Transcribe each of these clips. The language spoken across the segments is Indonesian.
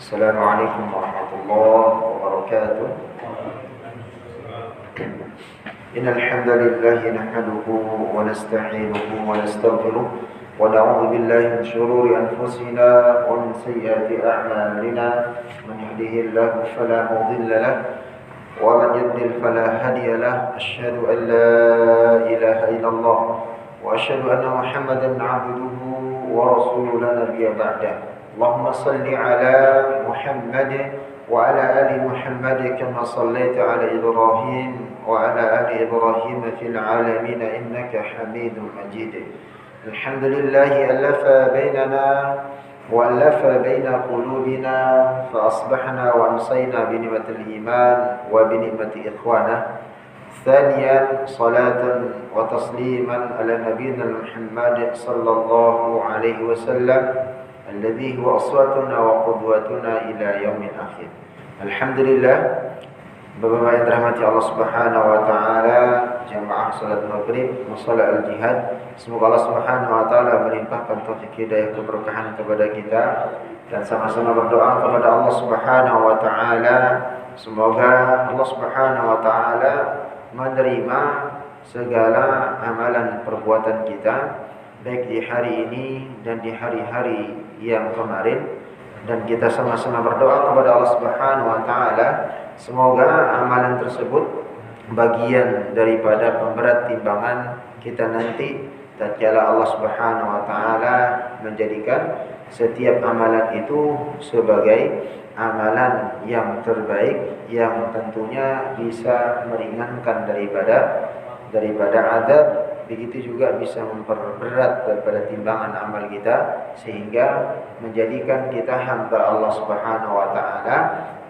Assalamualaikum warahmatullahi wabarakatuh. Innal hamdalillah nahmaduhu wa nasta'inuhu wa nastaghfiruh wa na'udzu billahi min shururi anfusina wa min sayyiati a'malina. Man yahdihillahu fala mudilla lahu wa man yudlil fala hadiya lahu. Asyhadu an la ilaha illallah wa asyhadu anna Muhammadan 'abduhu wa rasuluhu la nabiyya ba'dahu. Allahumma salli ala Muhammad wa ala ali Muhammad kama sallaita ala Ibrahim wa ala ali Ibrahim fil alamin innaka Hamidum Majid. Alhamdulillahi alafa bainana wa alafa baina qulubina fa asbahna wa amsayna bi ni'matil iman wa bi ni'mati ikhwana. ثانيا صلاة وتسليما على نبينا محمد صلى الله عليه وسلم الذي هو أسوتنا وقدوتنا إلى يوم الآخر. Alhamdulillah, Bapak-bapak yang dirahmati Allah Subhanahu wa taala, jamaah salat maghrib, musalla al-jihad. Semoga Allah Subhanahu wa taala melimpahkan taufik hidayah keberkahan kepada kita dan sama-sama berdoa kepada Allah Subhanahu wa taala. Semoga Allah Subhanahu wa taala menerima segala amalan perbuatan kita baik di hari ini dan di hari-hari yang kemarin, dan kita sama-sama berdoa kepada Allah Subhanahu wa taala semoga amalan tersebut bagian daripada pemberat timbangan kita nanti tatkala Allah Subhanahu wa taala menjadikan setiap amalan itu sebagai amalan yang terbaik yang tentunya bisa meringankan daripada azab. Begitu juga bisa memperberat daripada timbangan amal kita sehingga menjadikan kita hamba Allah Subhanahu wa taala,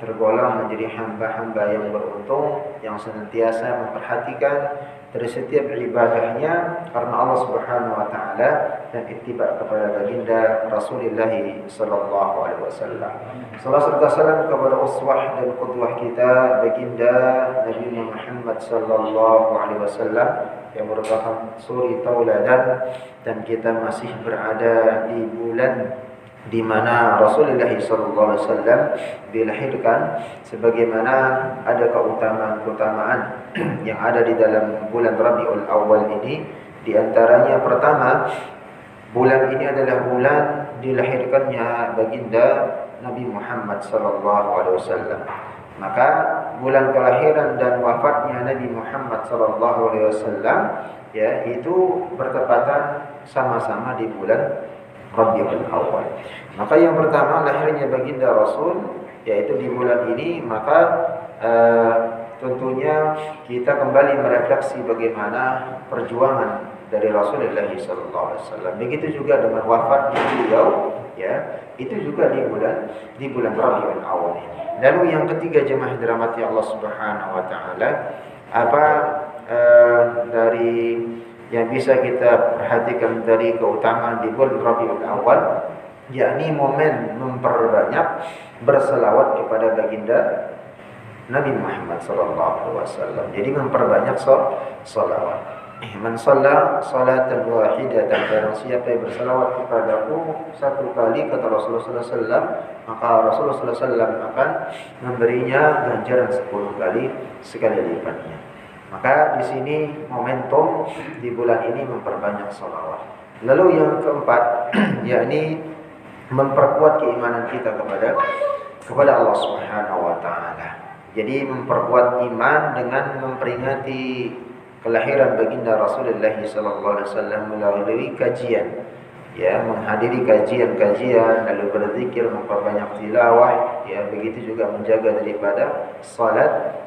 tergolong menjadi hamba-hamba yang beruntung yang senantiasa memperhatikan dari setiap ibadahnya karena Allah Subhanahu wa taala dan ittiba kepada baginda Rasulullah sallallahu alaihi wasallam. Salam serta salam kepada uswah dan qudwah kita baginda Nabi Muhammad sallallahu alaihi wasallam yang merupakan suri tauladan, dan kita masih berada di bulan di mana Rasulullah sallallahu alaihi wasallam dilahirkan, sebagaimana ada keutamaan-keutamaan yang ada di dalam bulan Rabiul Awal ini. Di antaranya pertama, bulan ini adalah bulan dilahirkannya baginda Nabi Muhammad sallallahu alaihi wasallam. Maka bulan kelahiran dan wafatnya Nabi Muhammad sallallahu alaihi wasallam ya itu bertepatan sama-sama di bulan Rabiul Awal. Maka yang pertama lahirnya baginda Rasul yaitu di bulan ini, maka tentunya kita kembali merefleksi bagaimana perjuangan dari Rasulullah sallallahu alaihi wasallam. Begitu juga dengan wafatnya beliau ya, itu juga di bulan Rabiul Awal ini. Lalu yang ketiga, jemaah dirahmati Allah Subhanahu wa taala, apa dari yang bisa kita perhatikan dari keutamaan di bulan Rabiul Awal, yakni momen memperbanyak berselawat kepada baginda Nabi Muhammad sallallahu alaihi wasallam. Jadi memperbanyak salawat. Man shalla salatan wahidatan, barang siapa yang berselawat kepadaku satu kali, kata Rasulullah sallallahu alaihi wasallam, maka Rasulullah sallallahu alaihi wasallam akan memberinya ganjaran 10 kali sekali lipatnya. Maka di sini momentum di bulan ini memperbanyak salawat. Lalu yang keempat, yakni memperkuat keimanan kita kepada Allah Subhanahu wa taala. Jadi memperkuat iman dengan memperingati kelahiran baginda Rasulullah sallallahu alaihi wasallam melalui kajian, ya, menghadiri kajian-kajian, lalu berzikir, memperbanyak tilawah, ya, begitu juga menjaga daripada salat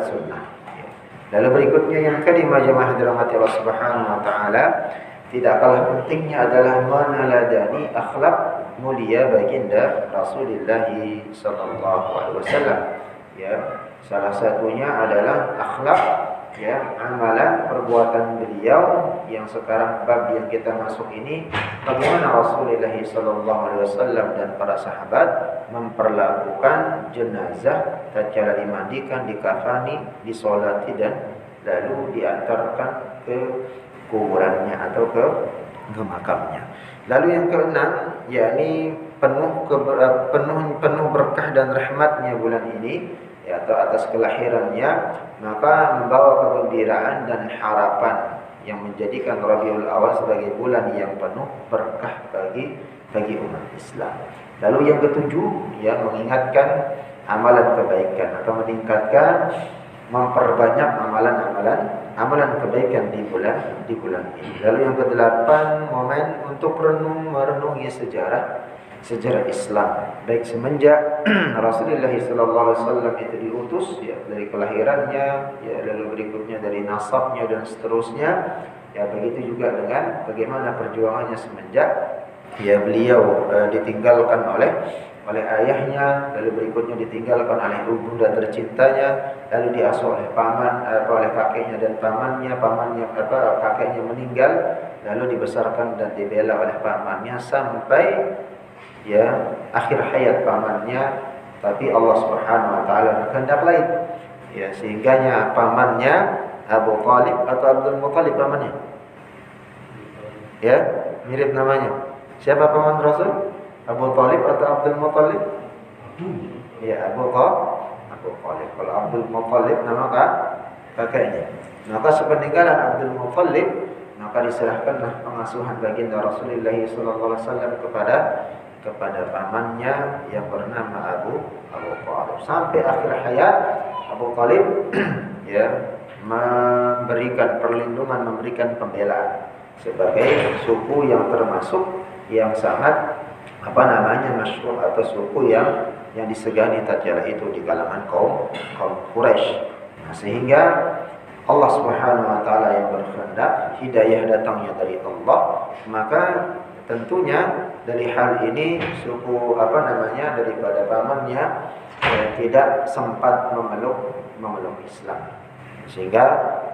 sunnah. Ya. Lalu berikutnya yang kelima, jemaah dirahmati Allah Subhanahu wa taala, tidak kalah pentingnya adalah meneladani akhlak mulia baginda Rasulullah sallallahu alaihi wasallam. Ya, salah satunya adalah akhlak, ya, amalan perbuatan beliau yang sekarang bab yang kita masuk ini, bagaimana Rasulullah sallallahu alaihi wasallam dan para sahabat memperlakukan jenazah tatkala dimandikan, dikafani, disolati dan lalu diantarkan ke kuburannya atau ke makamnya. Lalu yang keenam, yakni penuh berkah dan rahmatnya bulan ini, ya, atau atas kelahirannya, maka membawa kegembiraan dan harapan yang menjadikan Rabiul Awal sebagai bulan yang penuh berkah bagi umat Islam. Lalu yang ketujuh, ya, mengingatkan amalan kebaikan atau meningkatkan, memperbanyak amalan kebaikan di bulan ini. Lalu yang kedelapan, momen untuk merenungi sejarah Islam, baik semenjak Rasulullah SAW itu diutus, ya, dari kelahirannya, ya, lalu berikutnya dari nasabnya dan seterusnya, ya, begitu juga dengan bagaimana perjuangannya semenjak, ya, beliau ditinggalkan oleh ayahnya, lalu berikutnya ditinggalkan oleh ibunda tercintanya, lalu diasuh oleh oleh kakeknya dan pamannya, kakeknya meninggal, lalu dibesarkan dan dibela oleh pamannya sampai, ya, akhir hayat pamannya, tapi Allah Subhanahu wa taala berkehendak lain, ya, sehingganya pamannya Abu Thalib atau Abdul Muthalib pamannya, ya, mirip namanya. Siapa paman Rasul? Abu Thalib atau Abdul Muthalib? Ya, Abu Thalib. Kalau Abdul Muthalib nama kakeknya. Maka sepeninggalan Abdul Muthalib, maka diserahkanlah pengasuhan baginda Rasulullah SAW kepada pamannya yang bernama Abu Thalib. Sampai akhir hayat Abu Thalib ya, memberikan perlindungan, memberikan pembelaan sebagai suku yang termasuk yang sangat masyhur, atau suku yang disegani tatkala itu di kalangan kaum Quraisy. Nah, sehingga Allah Subhanahu wa taala yang berkehendak hidayah datangnya dari Allah, maka tentunya dari hal ini suku daripada pamannya tidak sempat memeluk Islam, sehingga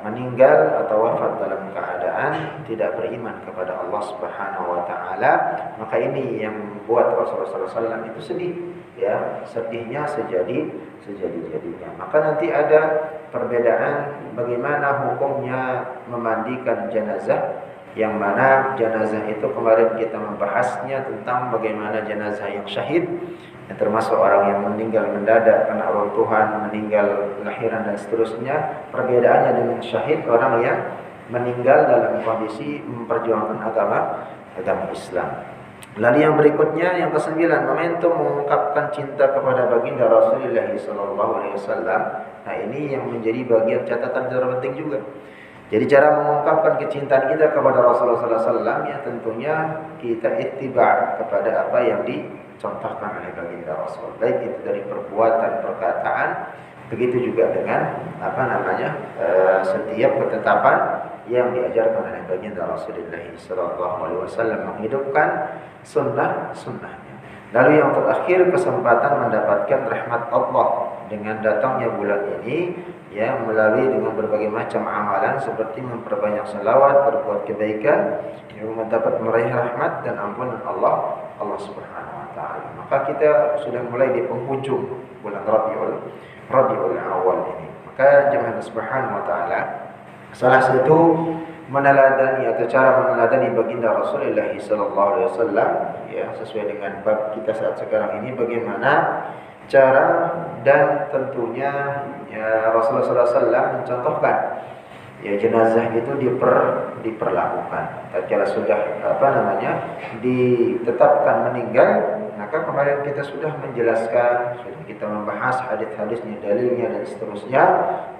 meninggal atau wafat dalam keadaan tidak beriman kepada Allah Subhanahu wa taala. Maka ini yang membuat Rasulullah SAW itu sedih, ya, sedihnya sejadi-jadinya. Maka nanti ada perbedaan bagaimana hukumnya memandikan jenazah, yang mana jenazah itu kemarin kita membahasnya tentang bagaimana jenazah yang syahid, yang termasuk orang yang meninggal mendadak karena runtuhan, meninggal lahiran dan seterusnya. Perbedaannya dengan syahid, orang yang meninggal dalam kondisi memperjuangkan agama Islam. Lalu yang berikutnya, yang ke-9, momentum mengungkapkan cinta kepada baginda Rasulullah SAW. Nah, ini yang menjadi bagian catatan terpenting juga. Jadi cara mengungkapkan kecintaan kita kepada Rasulullah SAW, ya, tentunya kita ittiba kepada apa yang dicontohkan oleh baginda Rasul, baik itu dari perbuatan, perkataan, begitu juga dengan setiap ketetapan yang diajarkan oleh baginda Rasulullah SAW, menghidupkan sunnahnya. Lalu yang terakhir, kesempatan mendapatkan rahmat Allah dengan datangnya bulan ini, ya, melalui dengan berbagai macam amalan seperti memperbanyak selawat, berbuat kebaikan, yang mendapat meraih rahmat dan ampunan Allah Subhanahu wa taala. Maka kita sudah mulai di penghujung bulan Rabiul Awal ini. Maka jemaah Subhanahu wa taala, salah satu meneladani atau cara meneladani baginda Rasulullah SAW, ya, sesuai dengan bab kita saat sekarang ini, bagaimana cara dan tentunya, ya, Rasulullah SAW mencontohkan, ya, jenazah itu diperlakukan. Tatkala sudah ditetapkan meninggal, maka kemarin kita sudah menjelaskan, sudah kita membahas hadis-hadisnya, dalilnya dan seterusnya,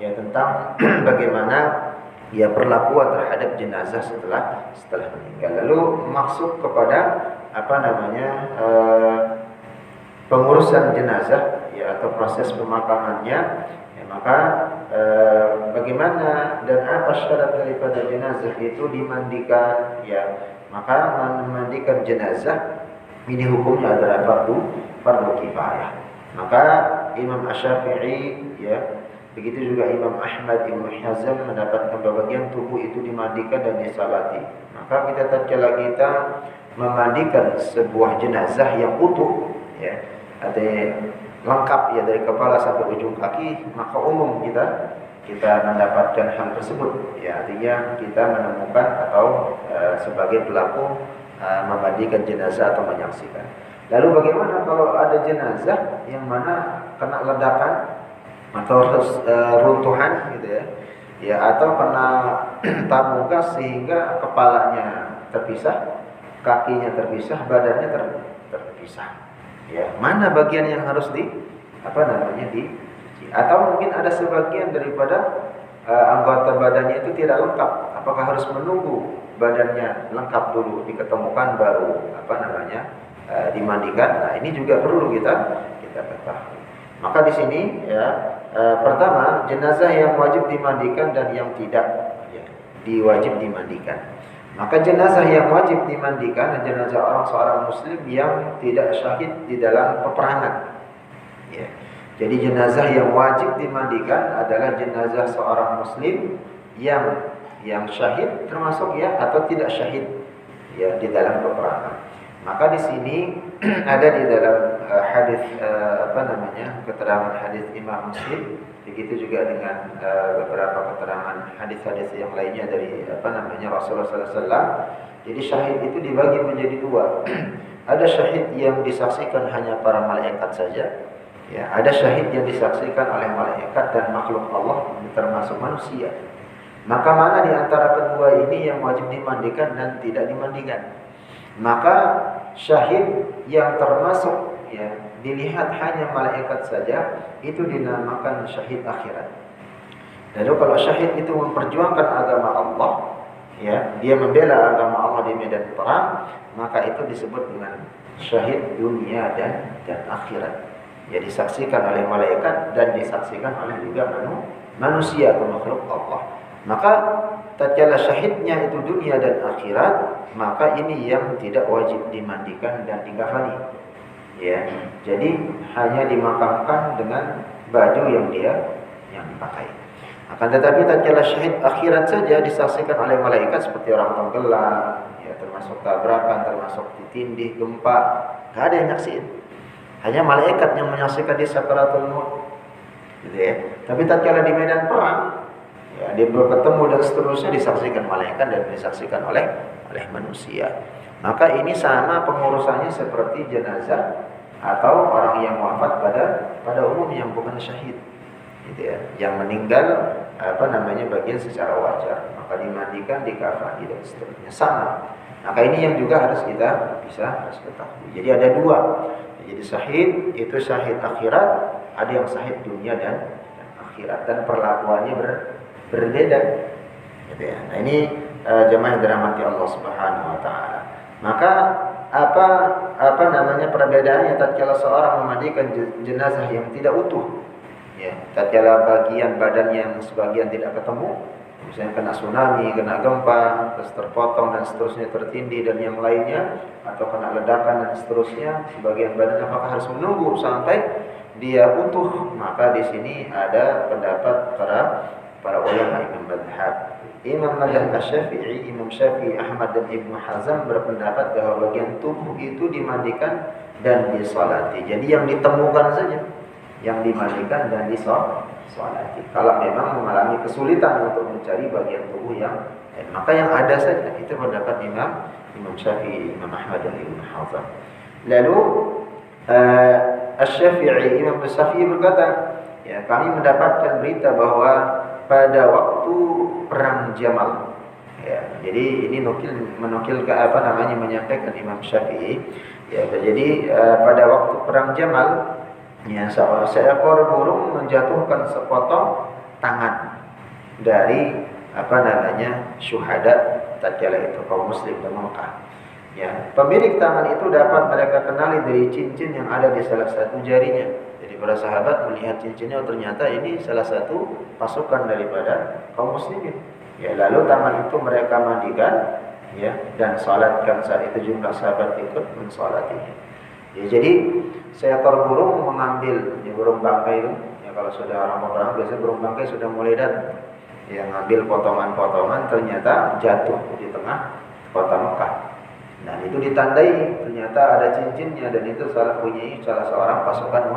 ya, tentang bagaimana, ya, perlakuan terhadap jenazah setelah meninggal. Lalu maksud kepada pengurusan jenazah, ya, atau proses pemakamannya, ya, maka bagaimana dan apa syarat daripada jenazah itu dimandikan, ya, maka memandikan jenazah ini hukumnya adalah fardu kifayah. Maka Imam Asy-Syafi'i, ya, begitu juga Imam Ahmad, Ibnu Hazm mendapatkan bagian tubuh itu dimandikan dan disalati. Maka kita tatkala kita memandikan sebuah jenazah yang utuh, ya, ada lengkap, ya, dari kepala sampai ujung kaki, maka umum kita mendapatkan hal tersebut, ya, artinya kita menemukan atau sebagai pelaku memandikan jenazah atau menyaksikan. Lalu bagaimana kalau ada jenazah yang mana kena ledakan atau runtuhan gitu ya, ya atau kena tabung gas sehingga kepalanya terpisah, kakinya terpisah, badannya terpisah. Ya, mana bagian yang harus atau mungkin ada sebagian daripada anggota badannya itu tidak lengkap. Apakah harus menunggu badannya lengkap dulu diketemukan baru dimandikan? Nah, ini juga perlu kita ketahui. Maka di sini ya, pertama jenazah yang wajib dimandikan dan yang tidak ya, diwajib dimandikan. Maka jenazah yang wajib dimandikan adalah jenazah seorang muslim yang tidak syahid di dalam peperangan. Ya. Jadi jenazah yang wajib dimandikan adalah jenazah seorang muslim yang syahid termasuk ya atau tidak syahid ya di dalam peperangan. Maka di sini ada di dalam hadis keterangan hadis Imam Muslim, begitu juga dengan beberapa keterangan hadis-hadis yang lainnya dari Rasulullah SAW. Jadi syahid itu dibagi menjadi dua. Ada syahid yang disaksikan hanya para malaikat saja. Ya, ada syahid yang disaksikan oleh malaikat dan makhluk Allah termasuk manusia. Maka mana di antara kedua ini yang wajib dimandikan dan tidak dimandikan? Maka syahid yang termasuk ya dilihat hanya malaikat saja itu dinamakan syahid akhirat. Lalu kalau syahid itu memperjuangkan agama Allah, ya, dia membela agama Allah di medan perang, maka itu disebut dengan syahid dunia dan akhirat. Ya, disaksikan oleh malaikat dan disaksikan oleh juga manusia atau makhluk Allah. Maka tatkala syahidnya itu dunia dan akhirat, maka ini yang tidak wajib dimandikan dan dikafani. Ya, jadi hanya dimakamkan dengan baju yang dipakai. Akan tetapi tatkala syahid akhirat saja disaksikan oleh malaikat seperti orang tenggelam, ya termasuk tabrakan, termasuk ditindih, gempa, enggak ada yang nyaksiin. Hanya malaikat yang menyaksikan di sakaratul maut. Gitu ya. Tapi tatkala di medan perang, ya, dia bertemu dan seterusnya disaksikan malaikat dan disaksikan oleh manusia. Maka ini sama pengurusannya seperti jenazah atau orang yang wafat pada umumnya yang bukan syahid, gitu ya, yang meninggal bagian secara wajar, maka dimandikan, dikafani dan seterusnya sama. Maka ini yang juga harus kita harus ketahui. Jadi ada dua. Jadi syahid itu syahid akhirat, ada yang syahid dunia dan akhirat, dan perlakuannya berbeda, gitu ya. Nah ini jemaah yang dirahmati Allah Subhanahu Wa Taala. Maka perbedaannya tatkala seorang memandikan jenazah yang tidak utuh, ya, tatkala bagian badan yang sebagian tidak ketemu, misalnya kena tsunami, kena gempa, terus terpotong dan seterusnya, tertindih dan yang lainnya, atau kena ledakan dan seterusnya, sebagian badan apakah harus menunggu sampai dia utuh? Maka di sini ada pendapat para ulama Imam Madzhab Asy-Syafi'i, Imam Syafi'i, Ahmad dan Ibnu Hazm berpendapat bahwa bagian tubuh itu dimandikan dan disolati. Jadi yang ditemukan saja yang dimandikan dan disolati. Kalau memang mengalami kesulitan untuk mencari bagian tubuh yang lain, maka yang ada saja. Itu pendapat Imam Syafi'i, Imam Ahmad dan Ibnu Hazm. Lalu Asy-Syafi'i, Imam Syafi'i berkata, ya, kami mendapatkan berita bahwa pada waktu perang Jamal, ya, jadi ini menukil ke menyampaikan Imam Syafi'i, ya, jadi pada waktu perang Jamal, ya, seekor burung menjatuhkan sepotong tangan dari syuhada tatkala itu kaum muslim di Mekah. Ya, pemilik tangan itu dapat mereka kenali dari cincin yang ada di salah satu jarinya. Jadi para sahabat melihat cincinnya, ternyata ini salah satu pasukan daripada kaum muslimin. Ya, lalu tangan itu mereka mandikan, ya, dan salatkan. Saat itu jumlah sahabat ikut mensalatinya. Ya, jadi seekor burung mengambil, ya, burung bangkai itu, ya, kalau sudah orang perang biasanya burung bangkai sudah mulai datang, ya, ngambil potongan-potongan, ternyata jatuh di tengah kota Mekah. Dan itu ditandai, ternyata ada cincinnya, dan itu salah seorang pasukan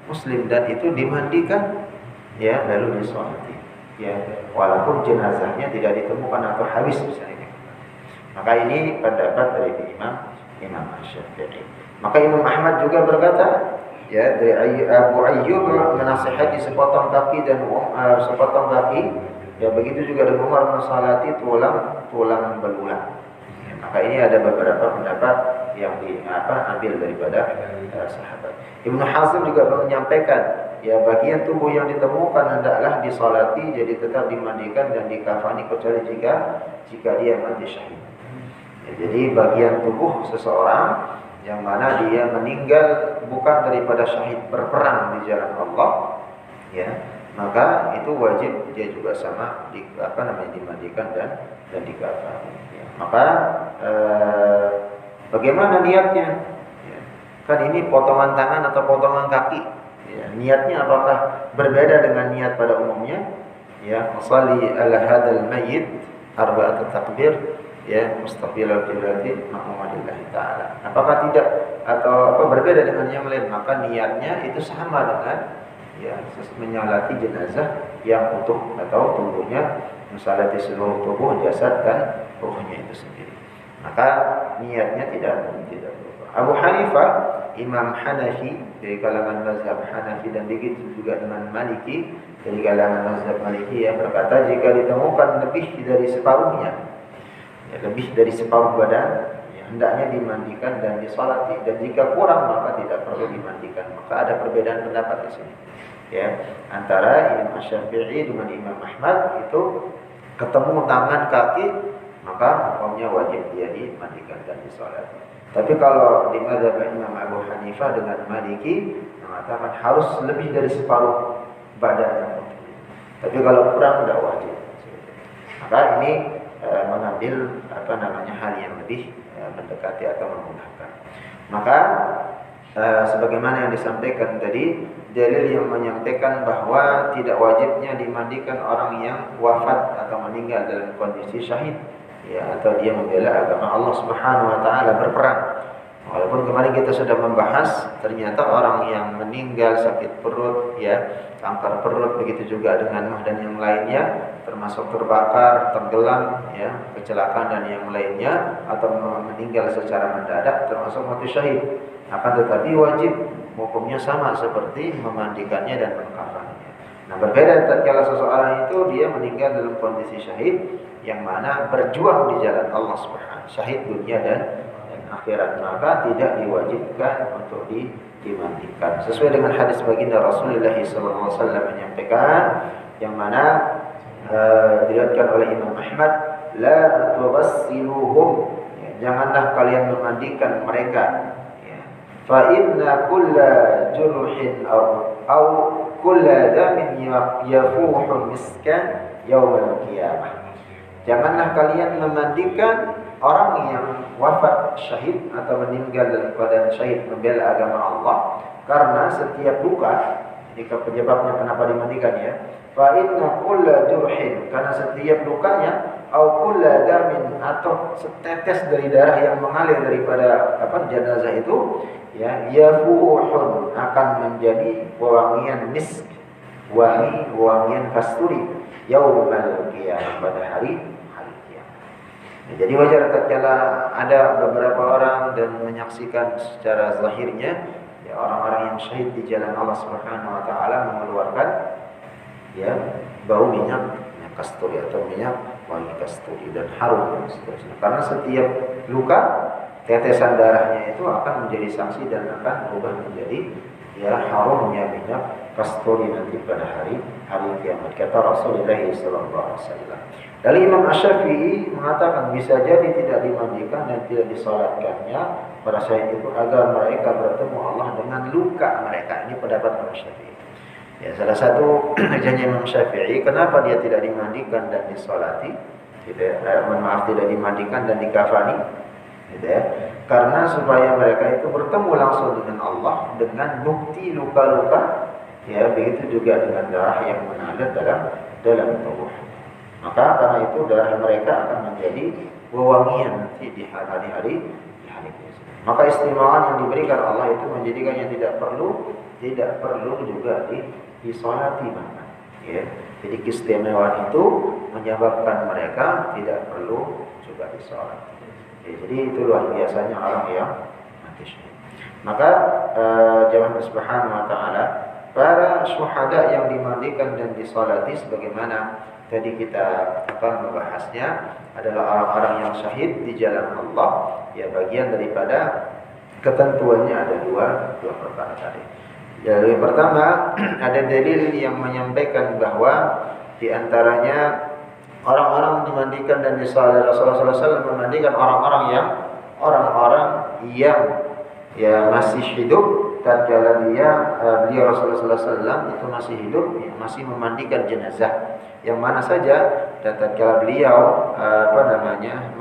muslim, dan itu dimandikan, ya, lalu disolati, ya, walaupun jenazahnya tidak ditemukan atau habis misalnya. Maka ini pendapat dari Imam Syafi'i. Maka Imam Ahmad juga berkata, ya, dari Abu Ayyub menasihati sepotong kaki dan sepotong kaki, ya begitu juga dengan Umar mensalati tulang belulang. Ya, maka ini ada beberapa pendapat yang ambil daripada sahabat. Ibnu Hazm juga menyampaikan, ya bagian tubuh yang ditemukan hendaklah disolati, jadi tetap dimandikan dan dikafani kecuali jika dia mati syahid. Ya, jadi bagian tubuh seseorang yang mana dia meninggal bukan daripada syahid berperang di jalan Allah, ya maka itu wajib dia juga sama dimandikan dan dikafani. Ya, maka bagaimana niatnya? Ya, kan ini potongan tangan atau potongan kaki. Ya, niatnya apakah berbeda dengan niat pada umumnya? Ya, sholli ala hadzal mayyit arba'at takbir, ya mustaqbilal qiblati ma'mudillahi ta'ala. Apakah tidak atau berbeda dengan yang lain? Maka niatnya itu sama dengan menyolati jenazah yang utuh atau tubuhnya, mensolati seluruh tubuh jasad dan ruhnya itu sendiri. Maka niatnya tidak berubah. Abu Hanifah, Imam Hanafi dari kalangan mazhab Hanafi, dan begitu juga dengan Maliki dari kalangan mazhab Maliki, yang berkata jika ditemukan lebih dari separuhnya, lebih dari separuh badan, ya, hendaknya dimandikan dan disolati, dan jika kurang maka tidak perlu dimandikan. Maka ada perbedaan pendapat di sini, ya, antara Imam Syafi'i dengan Imam Ahmad. Itu ketemu tangan kaki, maka hukumnya wajib dia dimandikan dan disolati. Tapi kalau di mazhab Imam Abu Hanifah dengan Maliki mengatakan harus lebih dari separuh badan yang utuh. Tapi kalau kurang tidak wajib. Maka ini mengambil hal yang lebih mendekati atau memudahkan. Maka sebagaimana yang disampaikan tadi, dalil yang menyampaikan bahwa tidak wajibnya dimandikan orang yang wafat atau meninggal dalam kondisi syahid, ya, atau dia membela agama Allah Subhanahu wa taala berperang. Walaupun kemarin kita sudah membahas, ternyata orang yang meninggal sakit perut, ya, kanker perut, begitu juga dengan mah dan yang lainnya, termasuk terbakar, tenggelam, ya, kecelakaan dan yang lainnya, atau meninggal secara mendadak, termasuk mati syahid. Akan tetapi wajib hukumnya sama seperti memandikannya dan mengkafaninya. Nah, berbeda tatkala seseorang itu dia meninggal dalam kondisi syahid, yang mana berjuang di jalan Allah Subhanahu, syahid dunia dan akhirat, maka tidak diwajibkan untuk dimandikan. Sesuai dengan hadis baginda Rasulullah SAW menyampaikan, yang mana diriwayatkan oleh Imam Ahmad, la tughassiluhum, ya, janganlah kalian memandikan mereka, ya. Fa inna kulla jurhin aw kulla damin yafuhu miskan yaumal qiyamah. Janganlah kalian memandikan orang yang wafat syahid atau meninggal dalam keadaan syahid membela agama Allah, karena setiap luka, jika penyebabnya kenapa dimandikan, ya, fa inna kulla jurhin, karena setiap lukanya, au kulla damin, atau setetes dari darah yang mengalir daripada jenazah itu, ya, yafuhun, akan menjadi wewangian misk, wangian kasturi, yaumal qiyamah, pada hari kiamat. Jadi wajar tatkala ada beberapa orang dan menyaksikan secara zahirnya, ya, orang-orang yang syahid di jalan Allah Subhanahu wa taala mengeluarkan, ya, bau minyak kasturi atau minyak wangi kasturi dan harum dan seterusnya. Karena setiap luka, tetesan darahnya itu akan menjadi sanksi dan akan berubah menjadi, ya, harumnya minyak kasturi nanti pada hari kiamat, kata Rasulullah SAW. Dari Imam Asy-Syafi'i mengatakan bisa jadi tidak dimandikan dan tidak disolatkannya pada syahid itu agar mereka bertemu Allah dengan luka mereka. Ini pendapat Imam Syafi'i. Ya, salah satu kerjanya Imam Syafi'i, kenapa dia tidak dimandikan dan disolati, tidak dimandikan dan dikafani, gitu ya? Karena supaya mereka itu bertemu langsung dengan Allah dengan bukti luka-luka, ya, begitu juga dengan darah yang mengalir dalam tubuh. Maka karena itu darah mereka akan menjadi wewangian nanti di hari-hari biasa. Maka istimewaan yang diberikan Allah itu menjadikannya tidak perlu juga disolati bahkan, ya. Jadi keistimewaan itu menyebabkan mereka tidak perlu juga disolati. Ya, jadi itu luar biasanya orang yang mati syahid. Maka jamaah subhanahu wa ta'ala, para syuhada yang dimandikan dan disolati sebagaimana tadi kita membahasnya adalah orang-orang yang syahid di jalan Allah. Ya, bagian daripada ketentuannya ada dua perkara tadi. Yang pertama, ada dalil yang menyampaikan bahwa di antaranya orang-orang dimandikan dan disolati Rasulullah SAW memandikan orang-orang yang ya masih hidup tatkala beliau Rasulullah SAW itu masih hidup, ya, masih memandikan jenazah yang mana saja. Dan tatkala beliau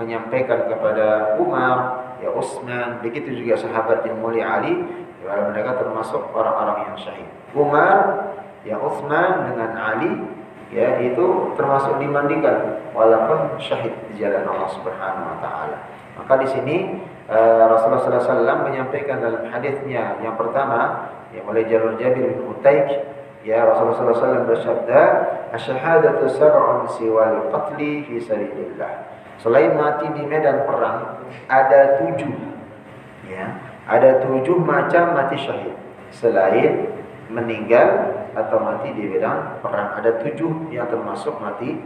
menyampaikan kepada Umar, ya Utsman, begitu juga sahabat yang mulia Ali, ya, mereka termasuk orang-orang yang syahid. Umar, ya Utsman dengan Ali, ya itu termasuk dimandikan walaupun syahid di jalan Allah Subhanahu wa taala. Maka di sini Rasulullah SAW menyampaikan dalam hadisnya yang pertama, yang oleh Jabir bin Utaik, ya Rasulullah SAW bersabda, "Asyhadatu sab'un siwal qatli fi sabilillah." Selain mati di medan perang, ada 7, ya, ada 7 macam mati syahid. Selain meninggal atau mati di medan perang, ada 7 yang termasuk mati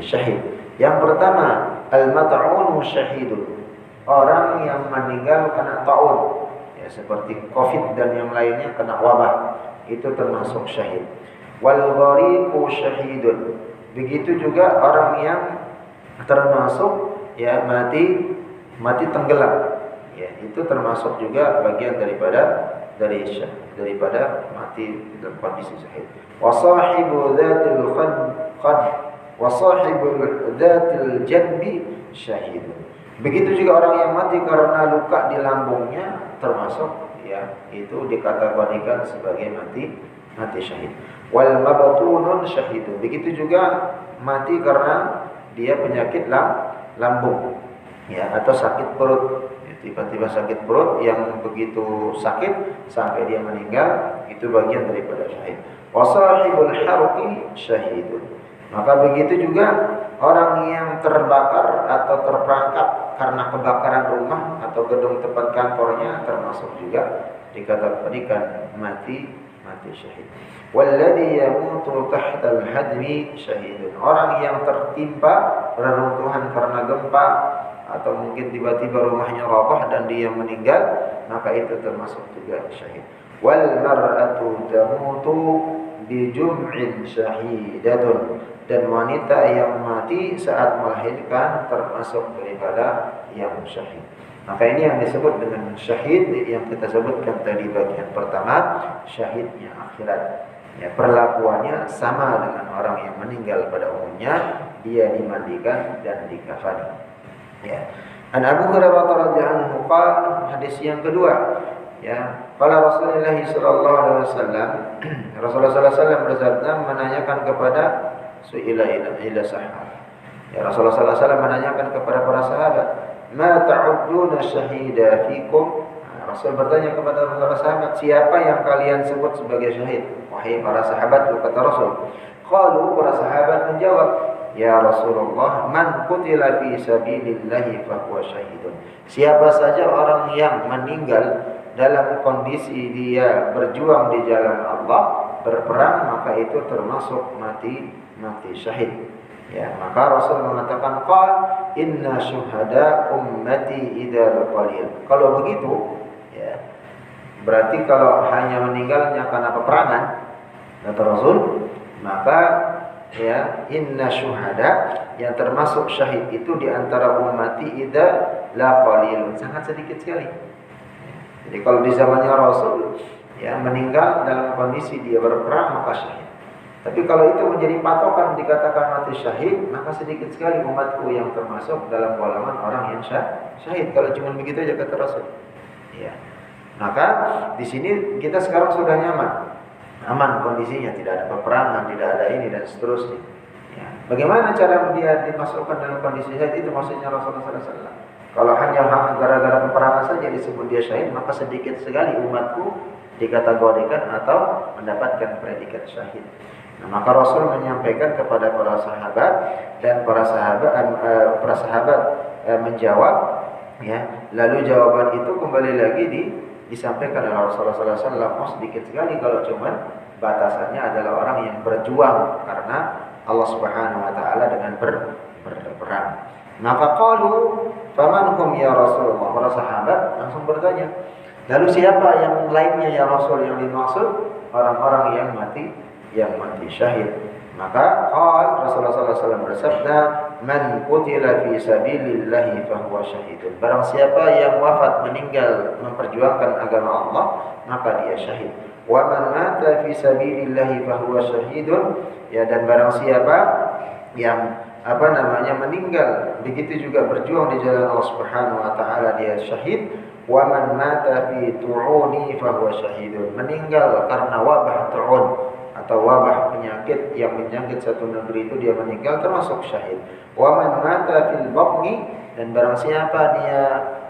syahid. Yang pertama, al-mat'unu syahidun. Orang yang meninggal kena taun, ya seperti Covid dan yang lainnya, kena wabah, itu termasuk syahid. Wal ghariqu syahidun. Begitu juga orang yang termasuk ya mati tenggelam, ya itu termasuk juga bagian daripada mati dalam kondisi syahid. Wa sahibu dzatil janbi syahidun. Begitu juga orang yang mati karena luka di lambungnya termasuk, ya itu dikategorikan sebagai mati syahid. Wal mabtunun syahidun. Begitu juga mati karena dia penyakit lambung, ya atau sakit perut. Ya, tiba-tiba sakit perut yang begitu sakit sampai dia meninggal, itu bagian daripada syahid. Wa sahibul harqi syahidun. Maka begitu juga orang yang terbakar atau terperangkap karena kebakaran rumah atau gedung tempat kantornya termasuk juga dikategorikan mati syahid. Walladhi yamutu tahtal hadmi syahidun. Orang yang tertimpa reruntuhan karena gempa atau mungkin tiba-tiba rumahnya roboh dan dia meninggal, maka itu termasuk juga syahid. Wal mar'atu tamutu bi jum'in syahidatun. Dan wanita yang mati saat melahirkan termasuk daripada yang syahid. Maka ini yang disebut dengan syahid yang kita sebutkan tadi bagian pertama, syahidnya akhirat. Ya, perlakuannya sama dengan orang yang meninggal pada umumnya, dia dimandikan dan dikafani. Ya. An Abu Hurairah radhiyallahu anhu qala, hadis yang kedua, ya, qala Rasulullah sallallahu alaihi wasallam, Rasulullah sallallahu alaihi wasallam bersabda menanyakan kepada ila sahab. Ya, Rasulullah sallallahu alaihi wasallam menanyakan kepada para sahabat, "Ma ta'udduna syahida fikum?" Rasul bertanya kepada para sahabat, siapa yang kalian sebut sebagai syahid? Wahai para sahabat, kata Rasul. Qalu, para sahabat menjawab, ya Rasulullah, man qutila fi sabilillahi fahuwa syahidun. Siapa saja orang yang meninggal dalam kondisi dia berjuang di jalan Allah, berperang, maka itu termasuk mati syahid. Ya, maka Rasul mengatakan qal inna syuhada ummati idzal qalil. Kalau begitu, ya, berarti kalau hanya meninggalnya karena peperangan, kata Rasul, maka ya inna syuhada yang termasuk syahid itu di antara ummati idza la qalil, sangat sedikit sekali. Jadi kalau di zamannya Rasul, ya meninggal dalam kondisi dia berperang maka syahid. Tapi kalau itu menjadi patokan dikatakan mati syahid, maka sedikit sekali umatku yang termasuk dalam golongan orang yang syahid. Kalau cuma begitu aja kata Rasul. Ya. Maka di sini kita sekarang sudah aman kondisinya, tidak ada peperangan, tidak ada ini dan seterusnya. Ya. Bagaimana cara dia dimasukkan dalam kondisi syahid, itu maksudnya Rasulullah SAW. Kalau hanya gara-gara peperangan saja disebut dia syahid, maka sedikit sekali umatku dikategorikan atau mendapatkan predikat syahid. Nah, maka Rasul menyampaikan kepada para sahabat dan para sahabat menjawab, Ya, lalu jawaban itu kembali lagi disampaikan oleh Rasulullah SAW. Oh, sedikit sekali kalau cuma batasannya adalah orang yang berjuang karena Allah Subhanahu Wa Taala dengan berperang. Maka qalu faman hum ya Rasulullah. Para sahabat langsung bertanya, lalu siapa yang lainnya ya Rasul yang dimaksud? Orang-orang yang mati syahid. Maka Rasulullah SAW bersabda, man qutila fi sabilillahi fahuwa syahidun. Barang siapa yang wafat meninggal memperjuangkan agama Allah, maka dia syahid. Wa man mata fi sabilillahi fahuwa syahidun. Ya, dan barang siapa yang meninggal begitu juga berjuang di jalan Allah Subhanahu wa taala, dia syahid. Wa man mata fi tu'uni fahuwa syahidun. Meninggal karena wabah tu'un atau wabah penyakit yang menyakit satu negeri itu dia meninggal, termasuk syahid. Wa man mata fil batni, dan barang siapa dia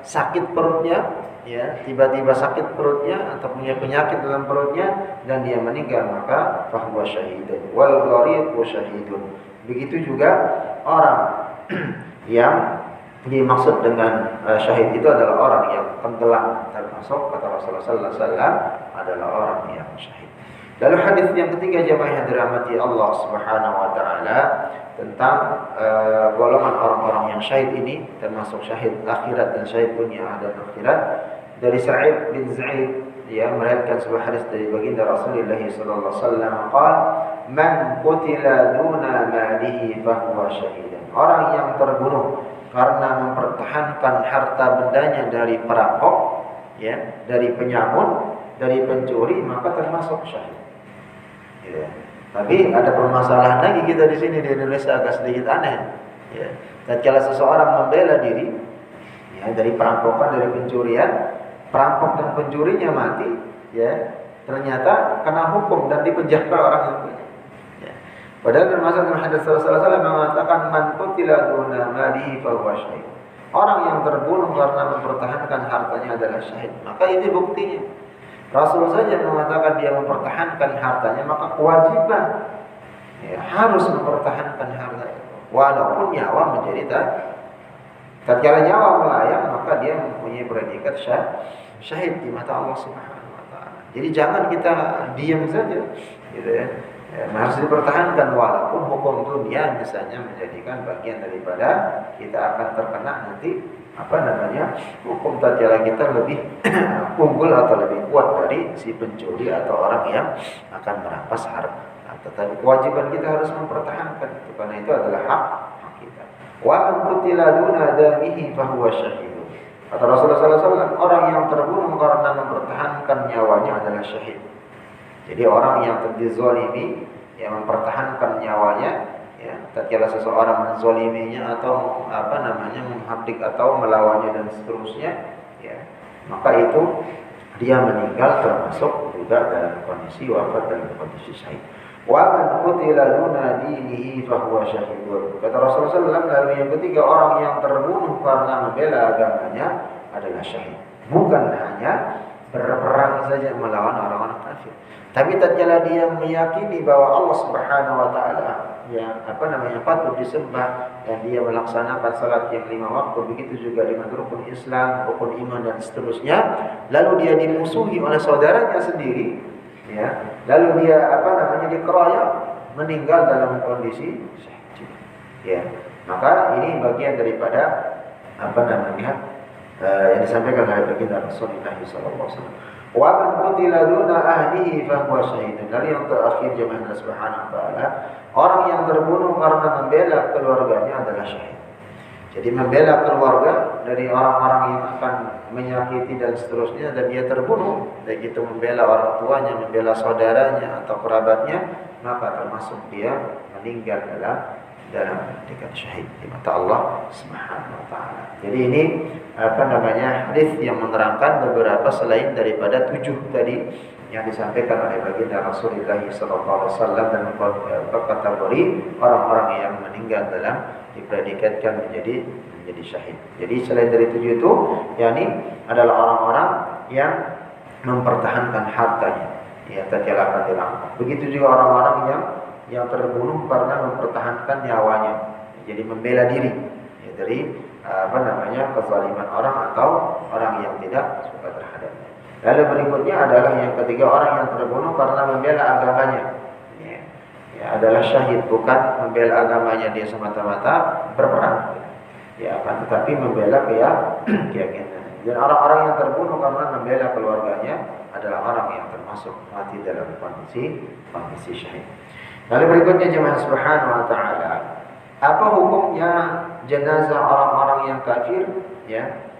sakit perutnya, ya, tiba-tiba sakit perutnya atau punya penyakit dalam perutnya dan dia meninggal, maka fahuwa syahidun. Wal ghariqu syahidun. Begitu juga orang yang dimaksud dengan syahid itu adalah orang yang tenggelam, termasuk kata Rasulullah sallallahu alaihi wasallam adalah orang yang syahid. Lalu hadis yang ketiga jemaah yang dirahmati Allah Subhanahu wa taala tentang golongan orang-orang yang syahid ini, termasuk syahid akhirat dan syahid dunia dan akhirat, dari Sa'id bin Zaid, ya, meriwayatkan sebuah hadis dari baginda Rasulullah sallallahu alaihi wasallam, qala man qutila duna malihi fahuwa syahidun. Orang yang terbunuh karena mempertahankan harta bendanya dari perampok, ya, dari penyamun, dari pencuri, maka termasuk syahid. Ya. Tapi ada permasalahan lagi kita di sini di Indonesia, agak sedikit aneh. Ya. Tatkala seseorang membela diri, ya, dari perampokan, dari pencurian, perampok dan pencurinya mati, ya, ternyata kena hukum dan dipenjara orang itu. Ya. Padahal termasuk dalam hadis Rasulullah mengatakan man qutila duna malihi fahuwa syahid. Orang yang terbunuh karena mempertahankan hartanya adalah syahid. Maka ini buktinya. Rasul saja mengatakan dia mempertahankan hartanya, maka kewajiban, ya, harus mempertahankan hartanya. Walaupun nyawa menjadi tatkala nyawa melayang, maka dia mempunyai predikat syahid di mata Allah Subhanahu wa taala. Jadi jangan kita diam saja, gitu ya. Harus dipertahankan walaupun hukum dunia misalnya menjadikan bagian daripada kita akan terkena nanti hukum tatkala kita lebih unggul atau lebih kuat dari si pencuri atau orang yang akan merampas harta. Tetapi kewajiban kita harus mempertahankan itu, karena itu adalah hak kita. Wa man qutila duna damihi fahuwa syahid. Kata Rasulullah SAW, orang yang terbunuh karena mempertahankan nyawanya adalah syahid. Jadi orang yang dizalimi, yang mempertahankan nyawanya, ya, tatkala seseorang menzaliminya atau menghardik atau melawannya dan seterusnya, ya, maka itu dia meninggal termasuk juga dalam kondisi wafat, dalam kondisi syahid. Wa man qutila duna dinihi fahuwa syahidun. Kata Rasulullah SAW, lalu yang ketiga, orang yang terbunuh karena membela agamanya adalah syahid. Bukan hanya berperang saja melawan orang-orang kafir, tapi tatkala dia meyakini bahwa Allah Subhanahu wa taala yang patut disembah dan dia melaksanakan salat yang 5 waktu, begitu juga dengan rukun Islam, rukun iman dan seterusnya, lalu dia dimusuhi oleh saudaranya sendiri, ya, lalu dia dikeroyok, meninggal dalam kondisi syahid, ya, maka ini bagian daripada yang disampaikan oleh baginda Rasulullah SAW. Wa man qutila duna ahlihi fahuwa syahidun. Dari yang terakhir jemaah Allah Subhanahu wa taala, orang yang terbunuh karena membela keluarganya adalah syahid. Jadi membela keluarga dari orang-orang yang akan menyakiti dan seterusnya, dan dia terbunuh, baik itu membela orang tuanya, membela saudaranya atau kerabatnya, maka termasuk dia meninggal dalam predikat syahid di mata Allah Subhanahu wa taala. Jadi ini hadis yang menerangkan beberapa selain daripada 7 tadi yang disampaikan oleh baginda Rasulullah SAW dan kategori orang-orang yang meninggal dalam dipredikatkan menjadi syahid. Jadi selain dari 7 itu, yakni adalah orang-orang yang mempertahankan hartanya, ya, tatkala akan dirampok. Begitu juga orang-orang yang terbunuh karena mempertahankan nyawanya, jadi membela diri, ya, dari kezaliman orang atau orang yang tidak suka terhadapnya. Lalu berikutnya adalah yang ketiga, orang yang terbunuh karena membela agamanya. Adalah syahid, bukan membela agamanya dia semata-mata berperang. Akan tetapi membela keyakinan. Dan orang-orang yang terbunuh karena membela keluarganya adalah orang yang termasuk mati dalam kondisi syahid. Lalu berikutnya jemaah subhanahu wa ta'ala, apa hukumnya jenazah orang-orang yang kafir?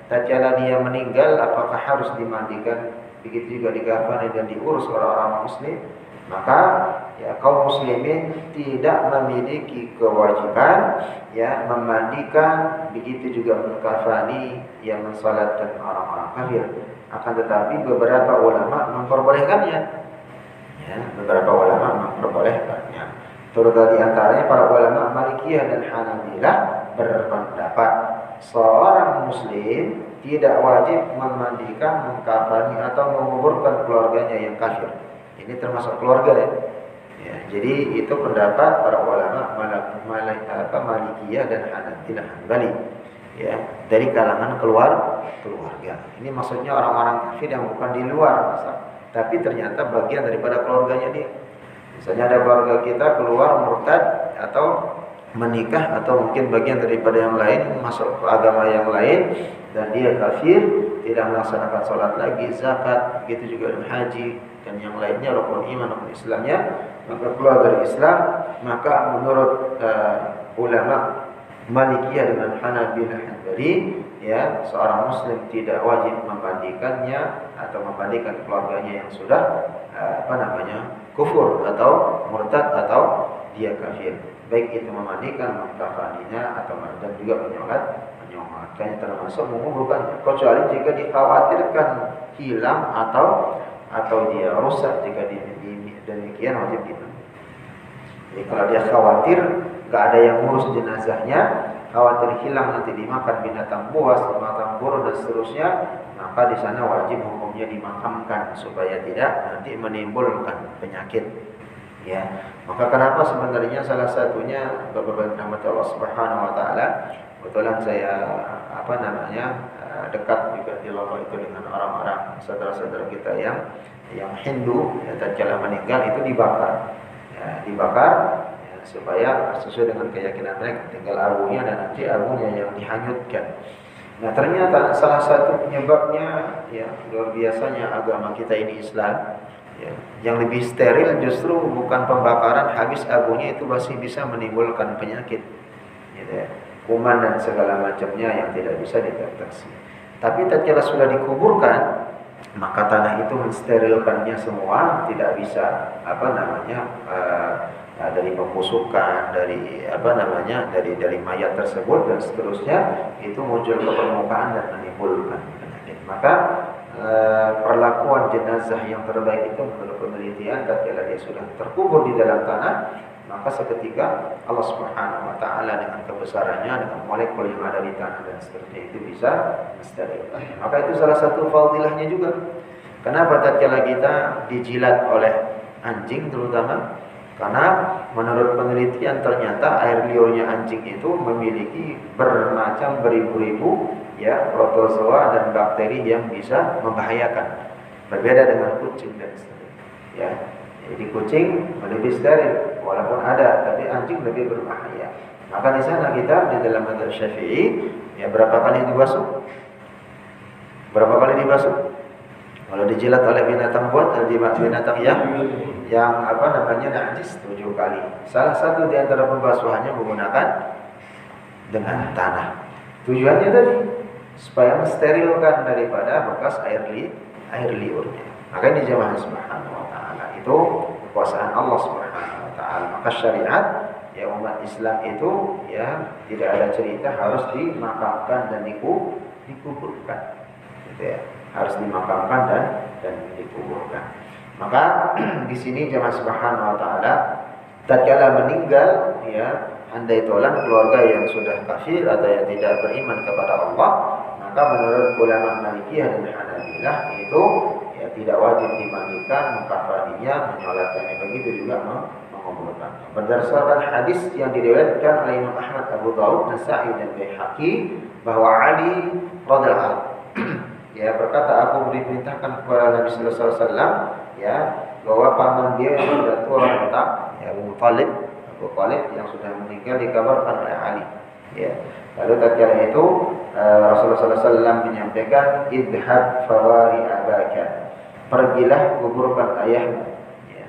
Tatkala dia meninggal, apakah harus dimandikan? Begitu juga dikafani dan diurus oleh orang muslim. Maka kaum muslimin tidak memiliki kewajiban memandikan, begitu juga mengkafani yang mensalatkan orang-orang kafir. Akan tetapi beberapa ulama memperbolehkannya. Beberapa ulama memperbolehkannya. Terutama di antaranya para ulama Malikiyah dan Hanabilah berpendapat seorang muslim tidak wajib memandikan, mengkafani atau menguburkan keluarganya yang kafir. Ini termasuk keluarga jadi itu pendapat para ulama Malikiyah dan Hanbali dari kalangan keluarga. Ini maksudnya orang-orang kafir yang bukan di luar tapi ternyata bagian daripada keluarganya dia. Misalnya ada keluarga kita keluar murtad atau menikah atau mungkin bagian daripada yang lain masuk ke agama yang lain dan dia kafir, tidak melaksanakan sholat lagi, zakat, begitu juga dengan haji dan yang lainnya rukun iman, rukun Islamnya, maka keluar dari Islam. Maka menurut ulama Malikiyah dengan Hanabilah Hanbali, seorang muslim tidak wajib memandikannya atau memandikan keluarganya yang sudah kufur atau murtad atau dia kafir. Baik itu memandikan, mengkafaninya atau dan juga menyolatkannya, termasuk menguburkannya, kecuali jika dikhawatirkan hilang atau dia rusak. Jika demikian wajib itu. Jadi kalau dia khawatir gak ada yang ngurus jenazahnya, khawatir hilang nanti dimakan binatang buas, binatang burung dan seterusnya, maka di sana wajib hukumnya dimakamkan supaya tidak nanti menimbulkan penyakit. Maka kenapa sebenarnya salah satunya Bapak rahmat Allah Subhanahu wa taala, kebetulan saya dekat juga di Lombok itu dengan orang-orang saudara-saudara kita yang Hindu, tatkala meninggal itu dibakar. Supaya sesuai dengan keyakinan mereka, tinggal abunya dan nanti abunya yang dihanyutkan. Nah, ternyata salah satu penyebabnya luar biasanya agama kita ini Islam. Yang lebih steril justru bukan pembakaran, habis abunya itu masih bisa menimbulkan penyakit, kuman dan segala macamnya yang tidak bisa dideteksi. Tapi tatkala sudah dikuburkan, maka tanah itu mensterilkannya semua, tidak bisa dari pembusukan, dari mayat tersebut dan seterusnya itu muncul ke permukaan dan menimbulkan penyakit. Maka perlakuan jenazah yang terbaik itu menurut penelitian tatkala dia sudah terkubur di dalam tanah, maka seketika Allah Subhanahu wa taala dengan kebesarannya, dengan molekul yang ada di tanah dan seterusnya itu bisa mensterilkan. Maka itu salah satu fadilahnya juga. Kenapa tatkala kita dijilat oleh anjing terutama? Karena menurut penelitian ternyata air liurnya anjing itu memiliki bermacam beribu-ribu protozoa dan bakteri yang bisa membahayakan. Berbeda dengan kucing dan seterusnya. Jadi kucing lebih steril walaupun ada, tapi anjing lebih berbahaya. Maka di sana kita di dalam mazhab Syafi'i berapa kali dibasuh? Berapa kali dibasuh? Kalau dijilat oleh binatang buas dan binatang yang najis 7 kali. Salah satu di antara pembasuhannya menggunakan dengan tanah. Tujuannya tadi supaya mensterilkan daripada bekas air liurnya. Maka ini jemaah subhanahu wa ta'ala itu kekuasaan Allah Subhanahu wa ta'ala. Maka syariat umat Islam itu tidak ada cerita harus dimakamkan dan dikuburkan. Harus dimakamkan dan dikuburkan. Maka di sini jemaah subhanahu wa ta'ala tatkala meninggal andai tolan keluarga yang sudah kafir atau yang tidak beriman kepada Allah, maka menurut ulama Malikiyah dan Hanabilah itu tidak wajib dimandikan, mengkafaninya, menyolatkannya, begitu juga menguburkan. Berdasarkan hadis yang diriwayatkan oleh Imam Ahmad, Abu Daud, Nasa'i dan Baihaqi bahwa Ali radhiyallahu anhu ya berkata, aku diperintahkan kepada Nabi sallallahu alaihi wasallam ya bahwa paman dia yang sudah tua renta ya Abu Thalib yang sudah meninggal dikabarkan oleh Ali ya. Lalu tatkala itu Rasulullah sallallahu alaihi wasallam menyampaikan, idhab fawari abaka, pergilah kuburkan ayahmu ya.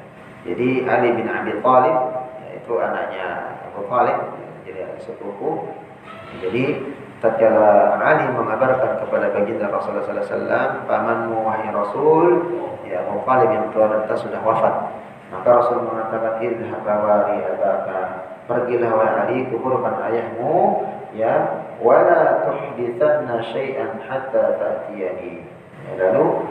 Jadi Ali bin Abi Thalib yaitu anaknya Abu Thalib jadi sepupu. Jadi tatkala Ali mengabarkan kepada baginda Rasulullah sallallahu alaihi wasallam, pamanmu wahai Rasul ya Abu Thalib yang tua renta sudah wafat, maka Rasul mengatakan, idhab fawari abaka, pergilah wahai Ali kuburkan ayahmu ya, wala tuhditsanna syai'an hatta ta'tiyani. Ya, lalu